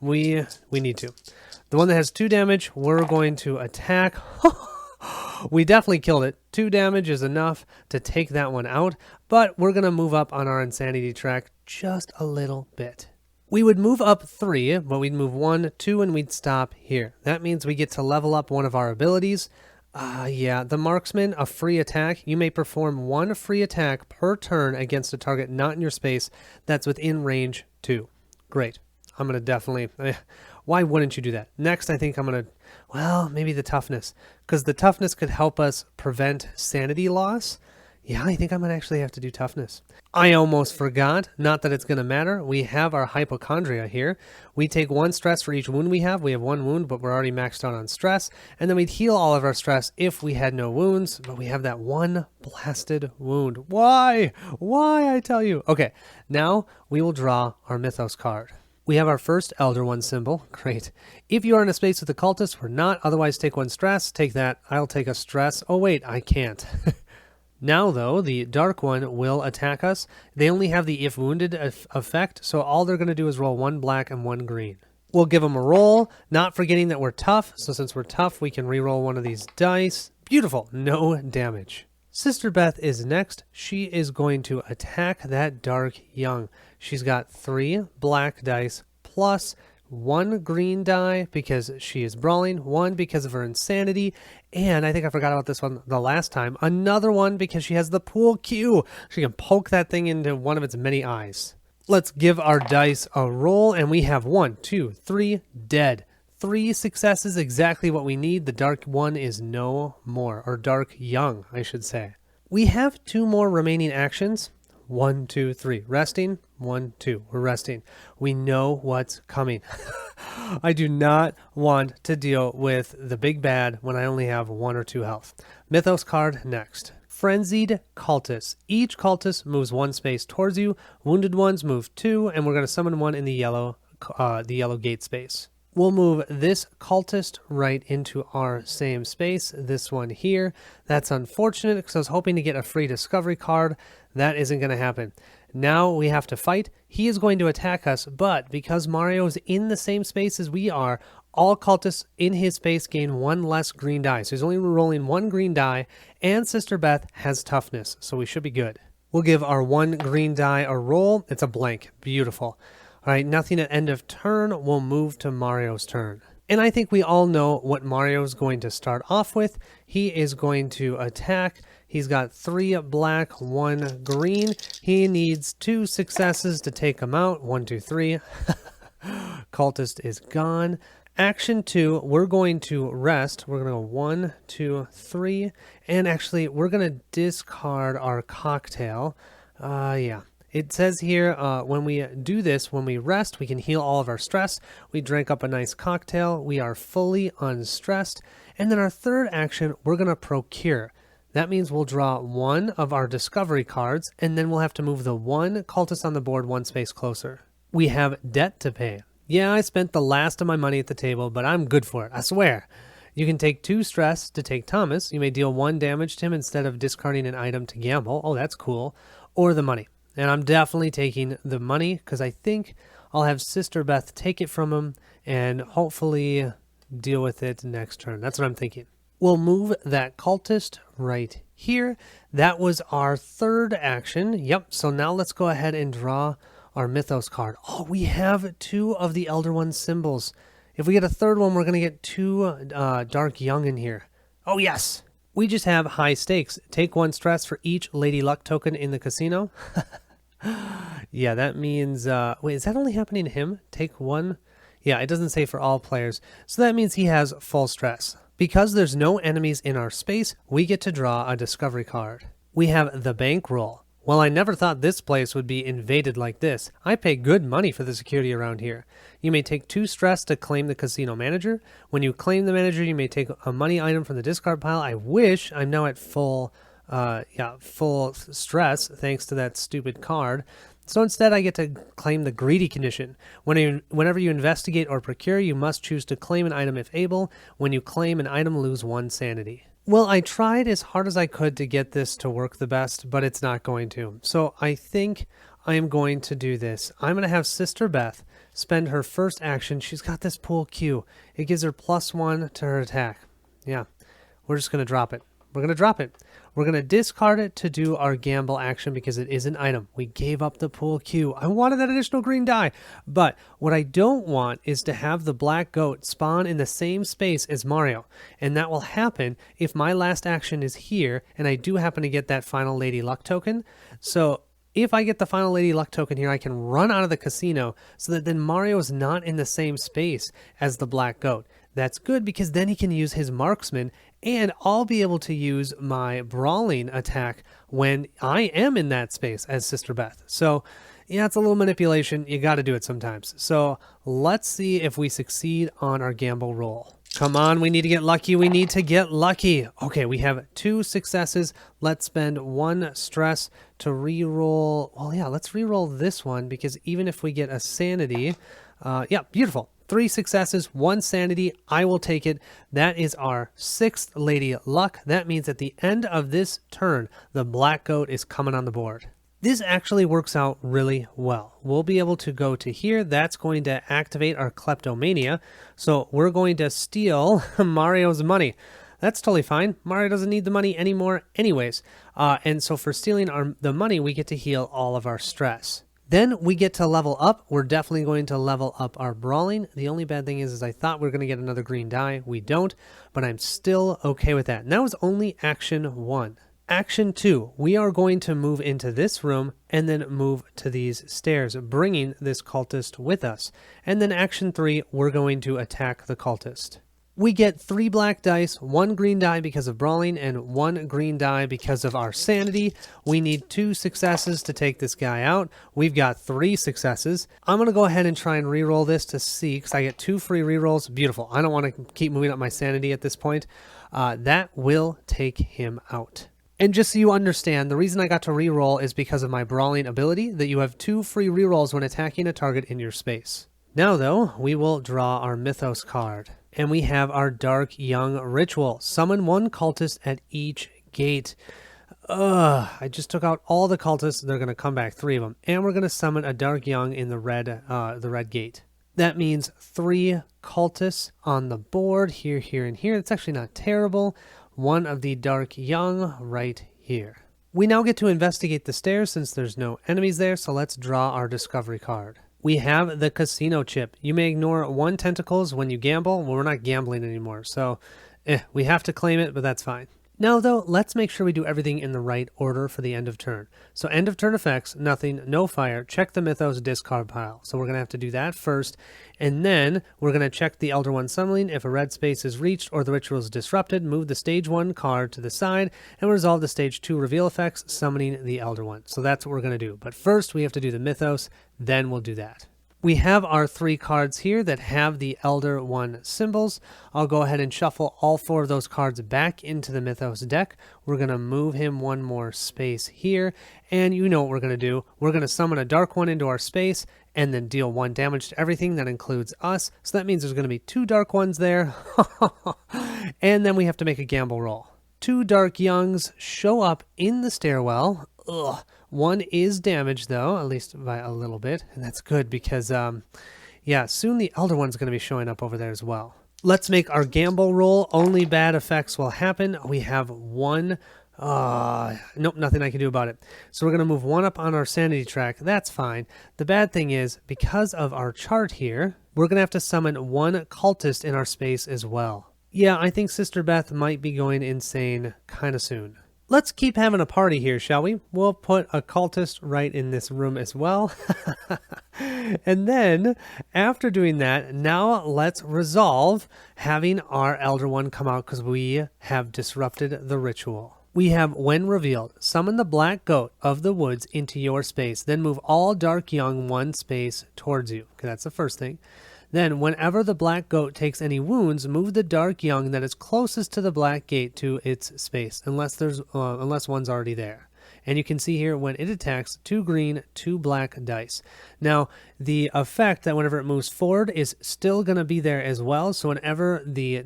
Speaker 1: we need to. The one that has 2 damage, we're going to attack. We definitely killed it. 2 damage is enough to take that one out, but we're going to move up on our insanity track just a little bit. We would move up 3, but we'd move 1, 2, and we'd stop here. That means we get to level up one of our abilities. Yeah, the marksman, a free attack. You may perform 1 free attack per turn against a target not in your space that's within range 2. Great. I'm going to definitely... Why wouldn't you do that? Next, I think I'm going to... Well, maybe the toughness. Because the toughness could help us prevent sanity loss. Yeah, I think I'm going to actually have to do toughness. I almost forgot. Not that it's going to matter. We have our hypochondria here. We take 1 stress for each wound we have. We have 1 wound, but we're already maxed out on stress. And then we'd heal all of our stress if we had no wounds. But we have that 1 blasted wound. Why? Why, I tell you? Okay, now we will draw our Mythos card. We have our first Elder One symbol. Great. If you are in a space with a cultist, we're not. Otherwise, take 1 stress. Take that. I'll take a stress. Oh, wait, I can't. Now, though, the Dark One will attack us. They only have the if wounded effect, so all they're going to do is roll 1 black and 1 green. We'll give them a roll, not forgetting that we're tough. So since we're tough, we can re-roll one of these dice. Beautiful. No damage. Sister Beth is next. She is going to attack that Dark Young. She's got 3 black dice plus 1 green die because she is brawling, 1 because of her insanity, and I think I forgot about this one the last time, another one because she has the pool cue. She can poke that thing into one of its many eyes. Let's give our dice a roll, and we have 1, 2, 3 dead. 3 successes, exactly what we need. The Dark One is no more, or Dark Young, I should say. We have 2 more remaining actions. 1, 2, 3. Resting. 1, 2. We're resting. We know what's coming. I do not want to deal with the big bad when I only have 1 or 2 health. Mythos card next. Frenzied Cultists. Each cultist moves 1 space towards you. Wounded ones move 2, and we're going to summon 1 in the yellow gate space. We'll move this cultist right into our same space, this one here. That's unfortunate because I was hoping to get a free discovery card. That isn't going to happen. Now we have to fight. He is going to attack us, but because Mario is in the same space as we are, all cultists in his space gain 1 less green die. So he's only rolling 1 green die, and Sister Beth has toughness, so we should be good. We'll give our 1 green die a roll. It's a blank. Beautiful. All right, nothing at end of turn. We'll move to Mario's turn. And I think we all know what Mario's going to start off with. He is going to attack. He's got 3 black, 1 green. He needs 2 successes to take him out. 1, 2, 3. Cultist is gone. Action 2, we're going to rest. We're going to go 1, 2, 3. And actually, we're going to discard our cocktail. Yeah. It says here, when we do this, when we rest, we can heal all of our stress. We drank up a nice cocktail. We are fully unstressed. And then our third action, we're going to procure. That means we'll draw 1 of our discovery cards, and then we'll have to move the 1 cultist on the board 1 space closer. We have debt to pay. Yeah, I spent the last of my money at the table, but I'm good for it, I swear. You can take 2 stress to take Thomas. You may deal 1 damage to him instead of discarding an item to gamble. Oh, that's cool. Or the money. And I'm definitely taking the money because I think I'll have Sister Beth take it from him and hopefully deal with it next turn. That's what I'm thinking. We'll move that cultist right here. That was our third action. Yep, so now let's go ahead and draw our Mythos card. Oh, we have 2 of the Elder One symbols. If we get a third one, we're going to get 2 Dark Young in here. Oh, yes. We just have high stakes. Take 1 stress for each Lady Luck token in the casino. Yeah, that means... wait, is that only happening to him? Take 1? Yeah, it doesn't say for all players. So that means he has full stress. Because there's no enemies in our space, we get to draw a discovery card. We have the bankroll. Well, I never thought this place would be invaded like this. I pay good money for the security around here. You may take 2 stress to claim the casino manager. When you claim the manager, you may take a money item from the discard pile. I wish I'm now at full stress thanks to that stupid card. So instead, I get to claim the greedy condition. Whenever you investigate or procure, you must choose to claim an item if able. When you claim an item, lose 1 sanity. Well, I tried as hard as I could to get this to work the best, but it's not going to. So I think I am going to do this. I'm going to have Sister Beth spend her first action. She's got this pool Q. It gives her +1 to her attack. Yeah, we're just going to drop it. We're going to drop it. We're going to discard it to do our gamble action because it is an item. We gave up the pool Q. I wanted that additional green die. But what I don't want is to have the black goat spawn in the same space as Mario. And that will happen if my last action is here and I do happen to get that final Lady Luck token. So if I get the final Lady Luck token here, I can run out of the casino so that then Mario is not in the same space as the black goat. That's good because then he can use his marksman and I'll be able to use my brawling attack when I am in that space as Sister Beth. So yeah, it's a little manipulation. You got to do it sometimes. So let's see if we succeed on our gamble roll. Come on, we need to get lucky. We need to get lucky. Okay, we have 2 successes. Let's spend 1 stress to re-roll. Well, yeah, let's re-roll this one because even if we get a sanity, yeah, beautiful. 3 successes, 1 sanity. I will take it. That is our 6th Lady Luck. That means at the end of this turn, the black goat is coming on the board. This actually works out really well. We'll be able to go to here. That's going to activate our kleptomania. So we're going to steal Mario's money. That's totally fine. Mario doesn't need the money anymore anyways. And so for stealing the money, we get to heal all of our stress. Then we get to level up. We're definitely going to level up our brawling. The only bad thing is I thought we were going to get another green die. We don't, but I'm still okay with that. And that was only action 1. Action 2, we are going to move into this room and then move to these stairs, bringing this cultist with us. And then action 3, we're going to attack the cultist. We get 3 black dice, 1 green die because of brawling, and 1 green die because of our sanity. We need 2 successes to take this guy out. We've got 3 successes. I'm going to go ahead and try and re-roll this to see, because I get 2 free re-rolls. Beautiful. I don't want to keep moving up my sanity at this point. That will take him out. And just so you understand, the reason I got to re-roll is because of my brawling ability, that you have 2 free re-rolls when attacking a target in your space. Now, though, we will draw our Mythos card. And we have our Dark Young Ritual. Summon 1 cultist at each gate. I just took out all the cultists. They're going to come back, 3 of them. And we're going to summon a Dark Young in the red gate. That means 3 cultists on the board, here, here, and here. That's actually not terrible. 1 of the Dark Young right here. We now get to investigate the stairs since there's no enemies there, so let's draw our discovery card. We have the casino chip. You may ignore 1 tentacles when you gamble. Well, we're not gambling anymore, so we have to claim it, but that's fine. Now, though, let's make sure we do everything in the right order for the end of turn. So end of turn effects, nothing, no fire, check the Mythos discard pile. So we're going to have to do that first, and then we're going to check the Elder One summoning. If a red space is reached or the ritual is disrupted, move the stage 1 card to the side and resolve the stage 2 reveal effects, summoning the Elder One. So that's what we're going to do. But first, we have to do the Mythos, then we'll do that. We have our 3 cards here that have the Elder One symbols. I'll go ahead and shuffle all 4 of those cards back into the Mythos deck. We're going to move him 1 more space here. And you know what we're going to do. We're going to summon a Dark One into our space and then deal 1 damage to everything. That includes us. So that means there's going to be 2 Dark Ones there. And then we have to make a gamble roll. 2 Dark Youngs show up in the stairwell. Ugh. 1 is damaged, though, at least by a little bit, and that's good because, yeah, soon the Elder One's going to be showing up over there as well. Let's make our gamble roll. Only bad effects will happen. We have 1. Nope, nothing I can do about it. So we're going to move 1 up on our sanity track. That's fine. The bad thing is, because of our chart here, we're going to have to summon one cultist in our space as well. Yeah, I think Sister Beth might be going insane kind of soon. Let's keep having a party here, shall we? We'll put a cultist right in this room as well. And then, after doing that, now let's resolve having our Elder One come out because we have disrupted the ritual. We have, when revealed, summon the black goat of the woods into your space, then move all dark young one space towards you. Okay, that's the first thing. Then, whenever the black goat takes any wounds, move the dark young that is closest to the black gate to its space, unless one's already there. And you can see here when it attacks, 2 green, 2 black dice. Now, the effect that whenever it moves forward is still going to be there as well. So whenever the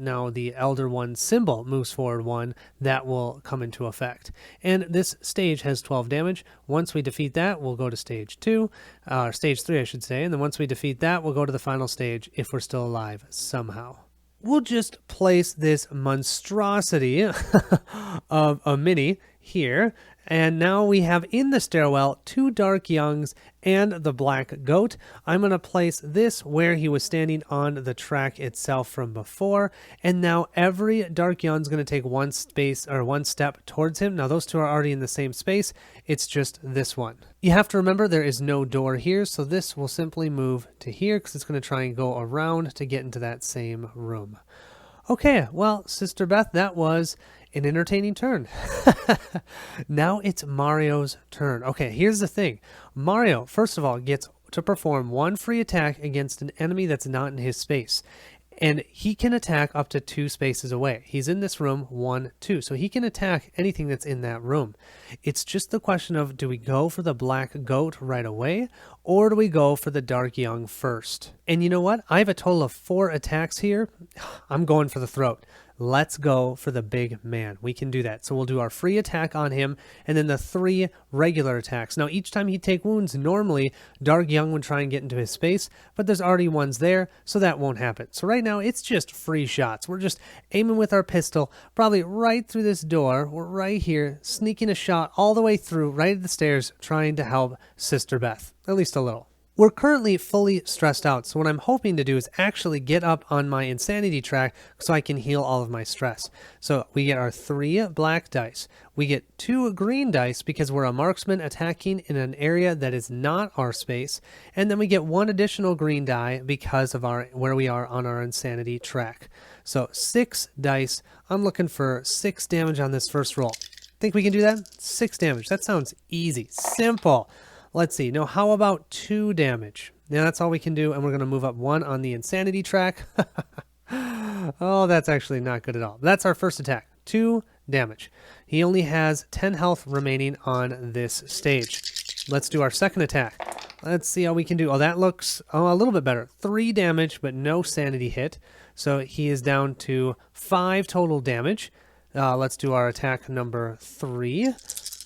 Speaker 1: Elder One symbol moves forward 1, that will come into effect. And this stage has 12 damage. Once we defeat that, we'll go to stage 2, stage 3, I should say. And then once we defeat that, we'll go to the final stage if we're still alive somehow. We'll just place this monstrosity of a mini here. And now we have in the stairwell 2 dark youngs and the black goat. I'm going to place this where he was standing on the track itself from before. And now every dark young is going to take one step towards him. Now those 2 are already in the same space. It's just this one. You have to remember there is no door here. So this will simply move to here because it's going to try and go around to get into that same room. Okay, well, Sister Beth, that was an entertaining turn. Now it's Mario's turn. Okay, here's the thing. Mario, first of all, gets to perform 1 free attack against an enemy that's not in his space. And he can attack up to 2 spaces away. He's in this room 1, 2. So he can attack anything that's in that room. It's just the question of, do we go for the black goat right away? Or do we go for the dark young first? And you know what? I have a total of 4 attacks here. I'm going for the throat. Let's go for the big man. We can do that. So we'll do our free attack on him and then the 3 regular attacks. Now, each time he'd take wounds, normally Dark Young would try and get into his space, but there's already ones there, so that won't happen. So right now, it's just free shots. We're just aiming with our pistol, probably right through this door. We're right here, sneaking a shot all the way through, right at the stairs, trying to help Sister Beth, at least a little. We're currently fully stressed out, so what I'm hoping to do is actually get up on my insanity track so I can heal all of my stress. So we get our 3 black dice. We get 2 green dice because we're a marksman attacking in an area that is not our space. And then we get 1 additional green die because of where we are on our insanity track. So 6 dice. I'm looking for 6 damage on this first roll. Think we can do that? 6 damage. That sounds easy. Simple. Let's see. Now, how about 2 damage? Now, that's all we can do, and we're going to move up 1 on the insanity track. Oh, that's actually not good at all. That's our first attack. 2 damage. He only has 10 health remaining on this stage. Let's do our second attack. Let's see how we can do. Oh, that looks a little bit better. 3 damage, but no sanity hit. So he is down to 5 total damage. Let's do our attack number 3.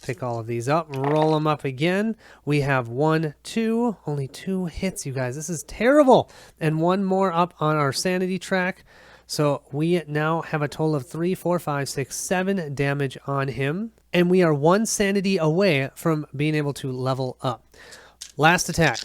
Speaker 1: Pick all of these up, roll them up again. We have 1, 2, only 2 hits, you guys. This is terrible. And 1 more up on our sanity track. So we now have a total of 3, 4, 5, 6, 7 damage on him. And we are 1 sanity away from being able to level up. Last attack.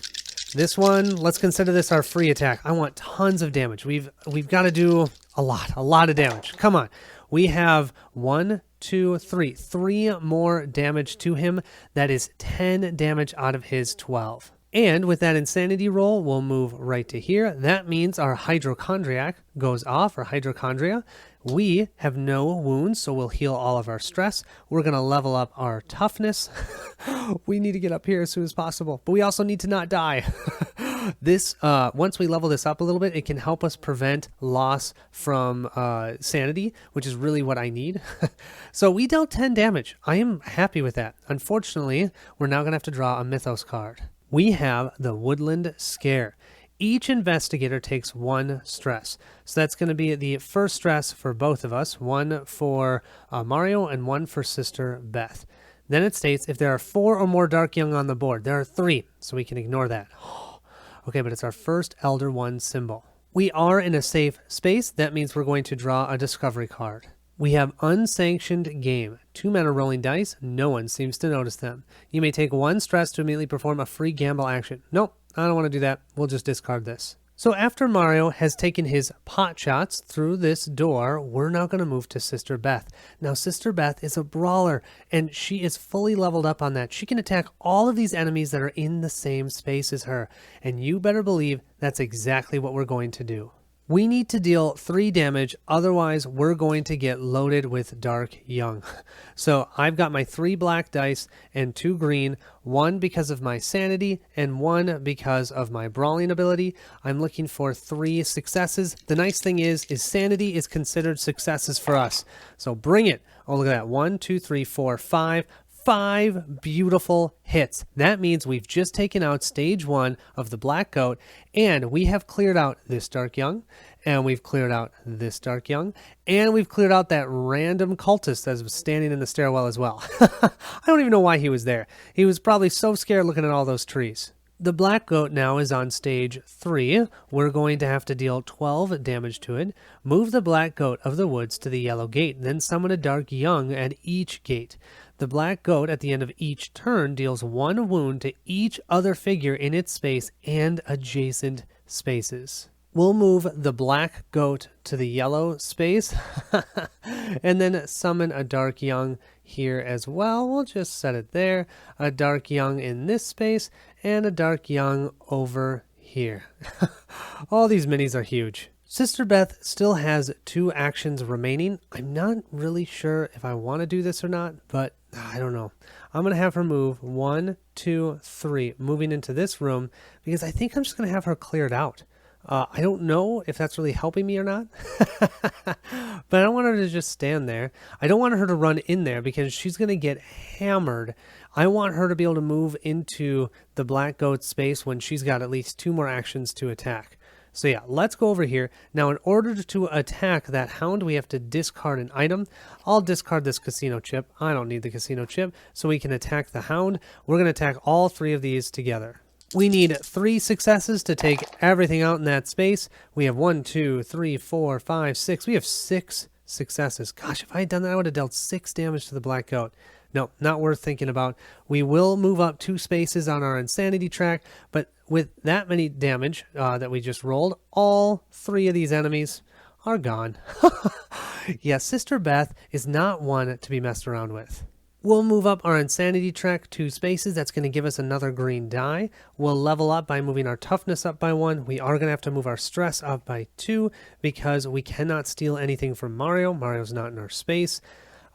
Speaker 1: This one, let's consider this our free attack. I want tons of damage. We've got to do a lot of damage. Come on. We have 1, 2, 3. 3 more damage to him. That is 10 damage out of his 12. And with that insanity roll, we'll move right to here. That means our hypochondriac goes off, or hypochondria. We have no wounds, so we'll heal all of our stress. We're going to level up our toughness. We need to get up here as soon as possible, but we also need to not die. This, once we level this up a little bit, it can help us prevent loss from sanity, which is really what I need. So we dealt 10 damage. I am happy with that. Unfortunately, we're now going to have to draw a Mythos card. We have the Woodland Scare. Each investigator takes 1 stress. So that's going to be the first stress for both of us, 1 for Mario and 1 for Sister Beth. Then it states if there are 4 or more Dark Young on the board. There are 3, so we can ignore that. Okay, but it's our first Elder One symbol. We are in a safe space. That means we're going to draw a discovery card. We have unsanctioned game. 2 men are rolling dice. No one seems to notice them. You may take 1 stress to immediately perform a free gamble action. Nope, I don't want to do that. We'll just discard this. So after Mario has taken his pot shots through this door, we're now going to move to Sister Beth. Now, Sister Beth is a brawler, and she is fully leveled up on that. She can attack all of these enemies that are in the same space as her, and you better believe that's exactly what we're going to do. We need to deal 3 damage, otherwise we're going to get loaded with Dark Young. So I've got my 3 black dice and 2 green, 1 because of my sanity and 1 because of my brawling ability. I'm looking for 3 successes. The nice thing is sanity is considered successes for us. So bring it. Oh, look at that. 1, 2, 3, 4, 5. 5 beautiful hits. That means we've just taken out stage 1 of the Black Goat, and we have cleared out this Dark Young, and we've cleared out this Dark Young, and we've cleared out that random cultist that was standing in the stairwell as well. I don't even know why he was there. He was probably so scared looking at all those trees. The Black Goat now is on stage 3. We're going to have to deal 12 damage to it, move the Black Goat of the woods to the yellow gate, then summon a Dark Young at each gate. The Black Goat at the end of each turn deals 1 wound to each other figure in its space and adjacent spaces. We'll move the Black Goat to the yellow space and then summon a Dark Young here as well. We'll just set it there. A Dark Young in this space and a Dark Young over here. All these minis are huge. Sister Beth still has 2 actions remaining. I'm not really sure if I want to do this or not, but I don't know. I'm going to have her move 1, 2, 3, moving into this room because I think I'm just going to have her cleared out. I don't know if that's really helping me or not, but I don't want her to just stand there. I don't want her to run in there because she's going to get hammered. I want her to be able to move into the Black Goat space when she's got at least 2 more actions to attack. So yeah, let's go over here. Now, in order to attack that hound, we have to discard an item. I'll discard this casino chip. I don't need the casino chip, so we can attack the hound. We're going to attack all 3 of these together. We need 3 successes to take everything out in that space. We have 1, 2, 3, 4, 5, 6. We have 6 successes. Gosh, if I had done that, I would have dealt 6 damage to the Black Goat. No, not worth thinking about. We will move up 2 spaces on our insanity track, but with that many damage that we just rolled, all 3 of these enemies are gone. Yeah, Sister Beth is not one to be messed around with. We'll move up our insanity track 2 spaces. That's going to give us another green die. We'll level up by moving our toughness up by 1. We are going to have to move our stress up by 2 because we cannot steal anything from Mario. Mario's not in our space.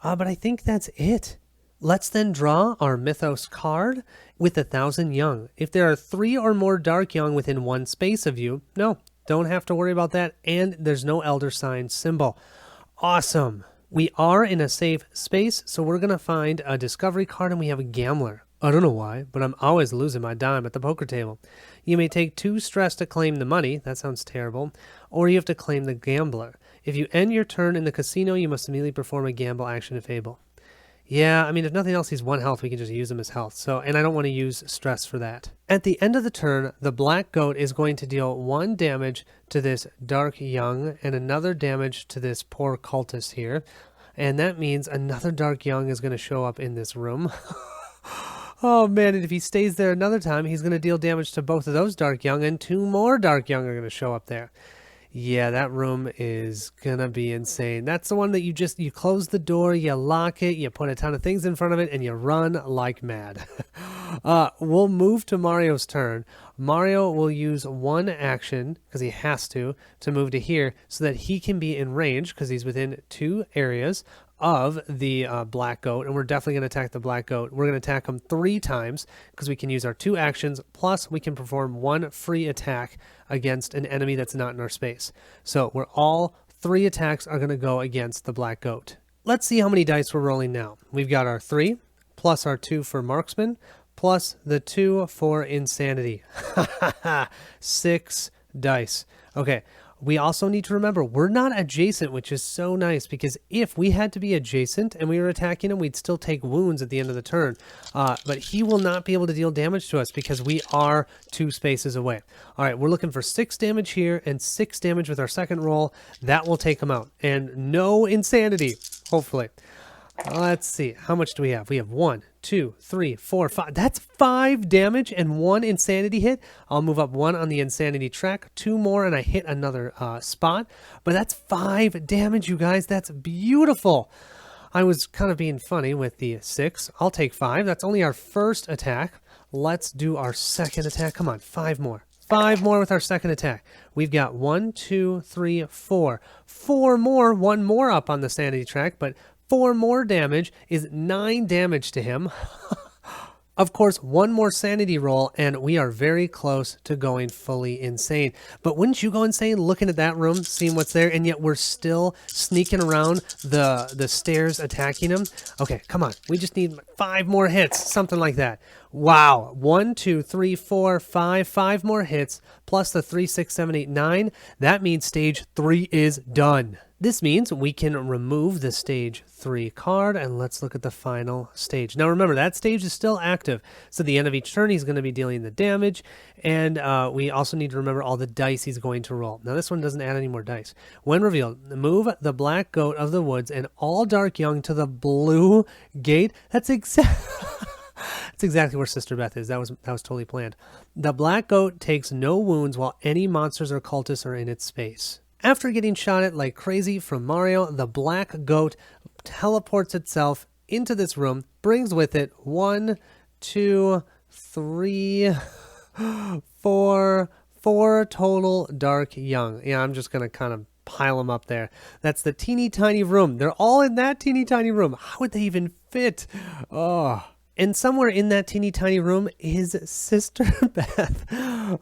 Speaker 1: But I think that's it. Let's then draw our Mythos card with 1,000 Young. If there are 3 or more Dark Young within 1 space of you, no, don't have to worry about that. And there's no Elder Sign symbol. Awesome. We are in a safe space, so we're going to find a discovery card, and we have a gambler. I don't know why, but I'm always losing my dime at the poker table. You may take 2 stress to claim the money. That sounds terrible. Or you have to claim the gambler. If you end your turn in the casino, you must immediately perform a gamble action if able. Yeah, I mean, if nothing else, he's 1 health. We can just use him as health. So, and I don't want to use stress for that. At the end of the turn, the Black Goat is going to deal 1 damage to this Dark Young and another damage to this poor cultist here. And that means another Dark Young is going to show up in this room. Oh, man, and if he stays there another time, he's going to deal damage to both of those Dark Young, and 2 more Dark Young are going to show up there. Yeah, that room is gonna be insane. That's the one that you close the door, you lock it, you put a ton of things in front of it, and you run like mad. We'll move to Mario's turn. Mario will use 1 action, because he has to move to here, so that he can be in range, because he's within 2 areas of the Black Goat, and we're definitely going to attack the Black Goat. We're going to attack him 3 times because we can use our 2 actions, plus we can perform 1 free attack against an enemy that's not in our space. So we're all 3 attacks are going to go against the Black Goat. Let's see how many dice we're rolling now. We've got our 3, plus our 2 for Marksman, plus the 2 for Insanity. 6 dice. Okay. We also need to remember we're not adjacent, which is so nice because if we had to be adjacent and we were attacking him, we'd still take wounds at the end of the turn. But he will not be able to deal damage to us because we are 2 spaces away. All right, we're looking for 6 damage here and 6 damage with our second roll. That will take him out. And no insanity, hopefully. Let's see. How much do we have? We have 1, 2, 3, 4, 5. That's 5 damage and 1 insanity hit. I'll move up 1 on the insanity track. 2 more and I hit another spot. But that's 5 damage, you guys. That's beautiful. I was kind of being funny with the 6. I'll take 5. That's only our first attack. Let's do our second attack. Come on, 5 more. 5 more with our second attack. We've got 1, 2, 3, 4. 4 more, 1 more up on the sanity track, but 4 more damage is 9 damage to him. Of course, 1 more sanity roll, and we are very close to going fully insane. But wouldn't you go insane looking at that room, seeing what's there, and yet we're still sneaking around the stairs attacking him? Okay, come on. We just need 5 more hits, something like that. Wow. 1, 2, 3, 4, 5. 5 more hits, plus the 3, 6, 7, 8, 9. That means stage 3 is done. This means we can remove the stage 3 card, and let's look at the final stage. Now remember, that stage is still active, so at the end of each turn he's going to be dealing the damage, and we also need to remember all the dice he's going to roll. Now this one doesn't add any more dice. When revealed, move the black goat of the woods and all dark young to the blue gate. That's exactly where Sister Beth is. That was totally planned. The black goat takes no wounds while any monsters or cultists are in its space. After getting shot at like crazy from Mario, the black goat teleports itself into this room, brings with it 1, 2, 3, 4 total dark young. Yeah, I'm just going to kind of pile them up there. That's the teeny tiny room. They're all in that teeny tiny room. How would they even fit? Oh. And somewhere in that teeny tiny room is Sister Beth.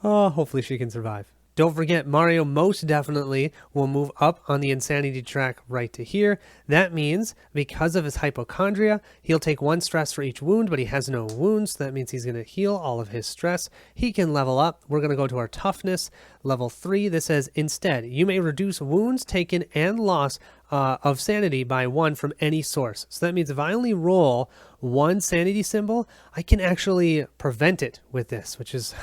Speaker 1: Oh, hopefully she can survive. Don't forget, Mario most definitely will move up on the insanity track right to here. That means, because of his hypochondria, he'll take 1 stress for each wound, but he has no wounds, so that means he's going to heal all of his stress. He can level up. We're going to go to our toughness, level 3. This says, instead, you may reduce wounds taken and loss of sanity by 1 from any source. So that means if I only roll 1 sanity symbol, I can actually prevent it with this, which is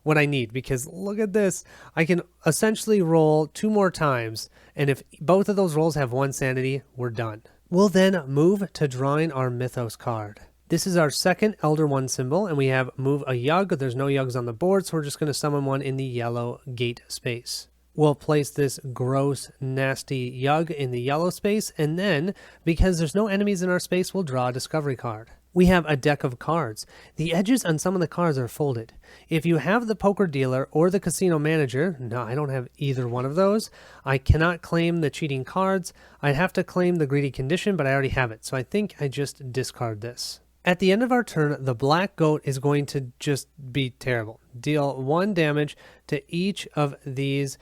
Speaker 1: what I need, because look at this. I can essentially roll 2 more times, and if both of those rolls have 1 sanity, we're done. We'll then move to drawing our Mythos card. This is our second Elder One symbol, and we have move a Yug. There's no Yugs on the board, so we're just going to summon one in the yellow gate space. We'll place this gross, nasty Yug in the yellow space, and then, because there's no enemies in our space, we'll draw a discovery card. We have a deck of cards. The edges on some of the cards are folded. If you have the poker dealer or the casino manager, no, I don't have either one of those. I cannot claim the cheating cards. I'd have to claim the greedy condition, but I already have it, so I think I just discard this. At the end of our turn, the black goat is going to just be terrible. Deal 1 damage to each of these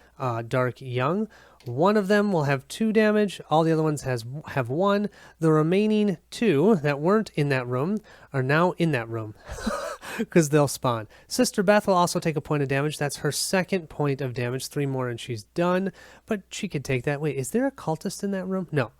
Speaker 1: dark young. One of them will have 2 damage. All the other ones have 1. The remaining 2 that weren't in that room are now in that room because they'll spawn. Sister Beth will also take a point of damage. That's her second point of damage. 3 more and she's done. But she could take that. Wait, is there a cultist in that room? No.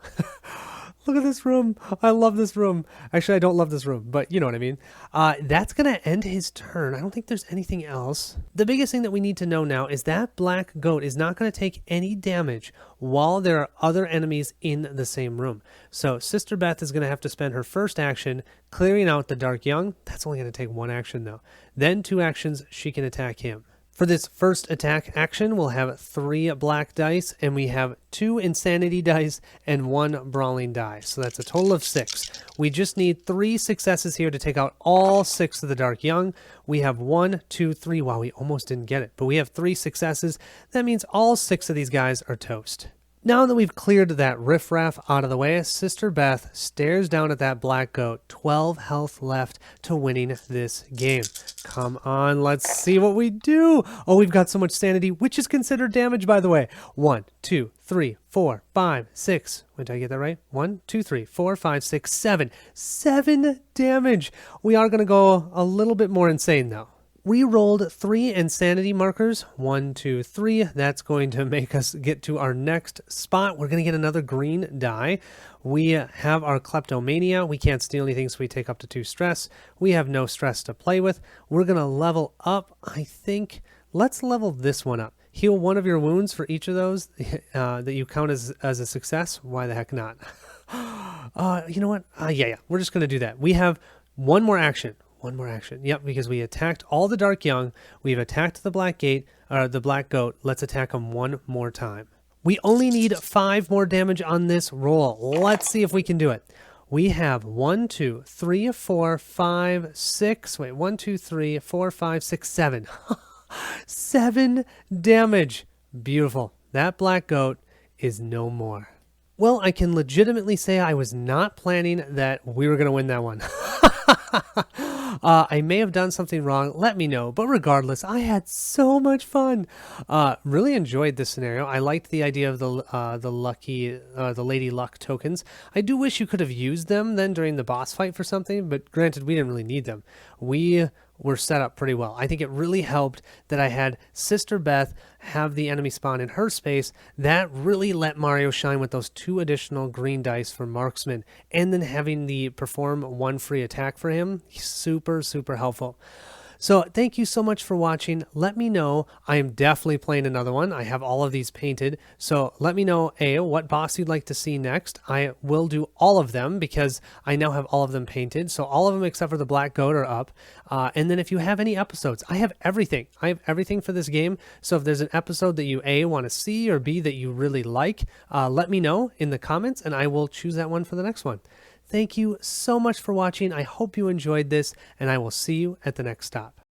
Speaker 1: Look at this room. I love this room. Actually, I don't love this room, but you know what I mean. That's going to end his turn. I don't think there's anything else. The biggest thing that we need to know now is that black goat is not going to take any damage while there are other enemies in the same room. So Sister Beth is going to have to spend her first action clearing out the dark young. That's only going to take 1 action though. Then 2 actions, she can attack him. For this first attack action, we'll have 3 black dice, and we have 2 insanity dice and 1 brawling die. So that's a total of 6. We just need 3 successes here to take out all 6 of the dark young. We have 1, 2, 3. Wow, we almost didn't get it, but we have 3 successes. That means all 6 of these guys are toast. Now that we've cleared that riffraff out of the way, Sister Beth stares down at that black goat. 12 health left to winning this game. Come on, let's see what we do. Oh, we've got so much sanity, which is considered damage, by the way. 1, 2, 3, 4, 5, 6. Wait, did I get that right? 1, 2, 3, 4, 5, 6, 7. 7 damage. We are going to go a little bit more insane, though. We rolled 3 insanity markers. 1, 2, 3. That's going to make us get to our next spot. We're going to get another green die. We have our kleptomania. We can't steal anything, so we take up to 2 stress. We have no stress to play with. We're going to level up, I think. Let's level this one up. Heal 1 of your wounds for each of those that you count as a success. Why the heck not? You know what? Yeah, we're just going to do that. We have one more action. One more action. Yep, because we attacked all the Dark Young. We've attacked the Black Gate, or the Black Goat. Let's attack him one more time. We only need 5 more damage on this roll. Let's see if we can do it. We have 1, 2, 3, 4, 5, 6. Wait, 1, 2, 3, 4, 5, 6, 7. 7 damage. Beautiful. That Black Goat is no more. Well, I can legitimately say I was not planning that we were going to win that one. I may have done something wrong. Let me know. But regardless, I had so much fun. Really enjoyed this scenario. I liked the idea of the Lady Luck tokens. I do wish you could have used them then during the boss fight for something, but granted, we didn't really need them. We were set up pretty well. I think it really helped that I had Sister Beth have the enemy spawn in her space. That really let Mario shine with those 2 additional green dice for Marksman, and then having the perform 1 free attack for him. Super, super helpful. So thank you so much for watching. Let me know. I am definitely playing another one. I have all of these painted. So let me know, what boss you'd like to see next. I will do all of them because I now have all of them painted. So all of them except for the Black Goat are up. And then if you have any episodes, I have everything. I have everything for this game. So if there's an episode that you want to see, or B, that you really like, let me know in the comments and I will choose that one for the next one. Thank you so much for watching. I hope you enjoyed this, and I will see you at the next stop.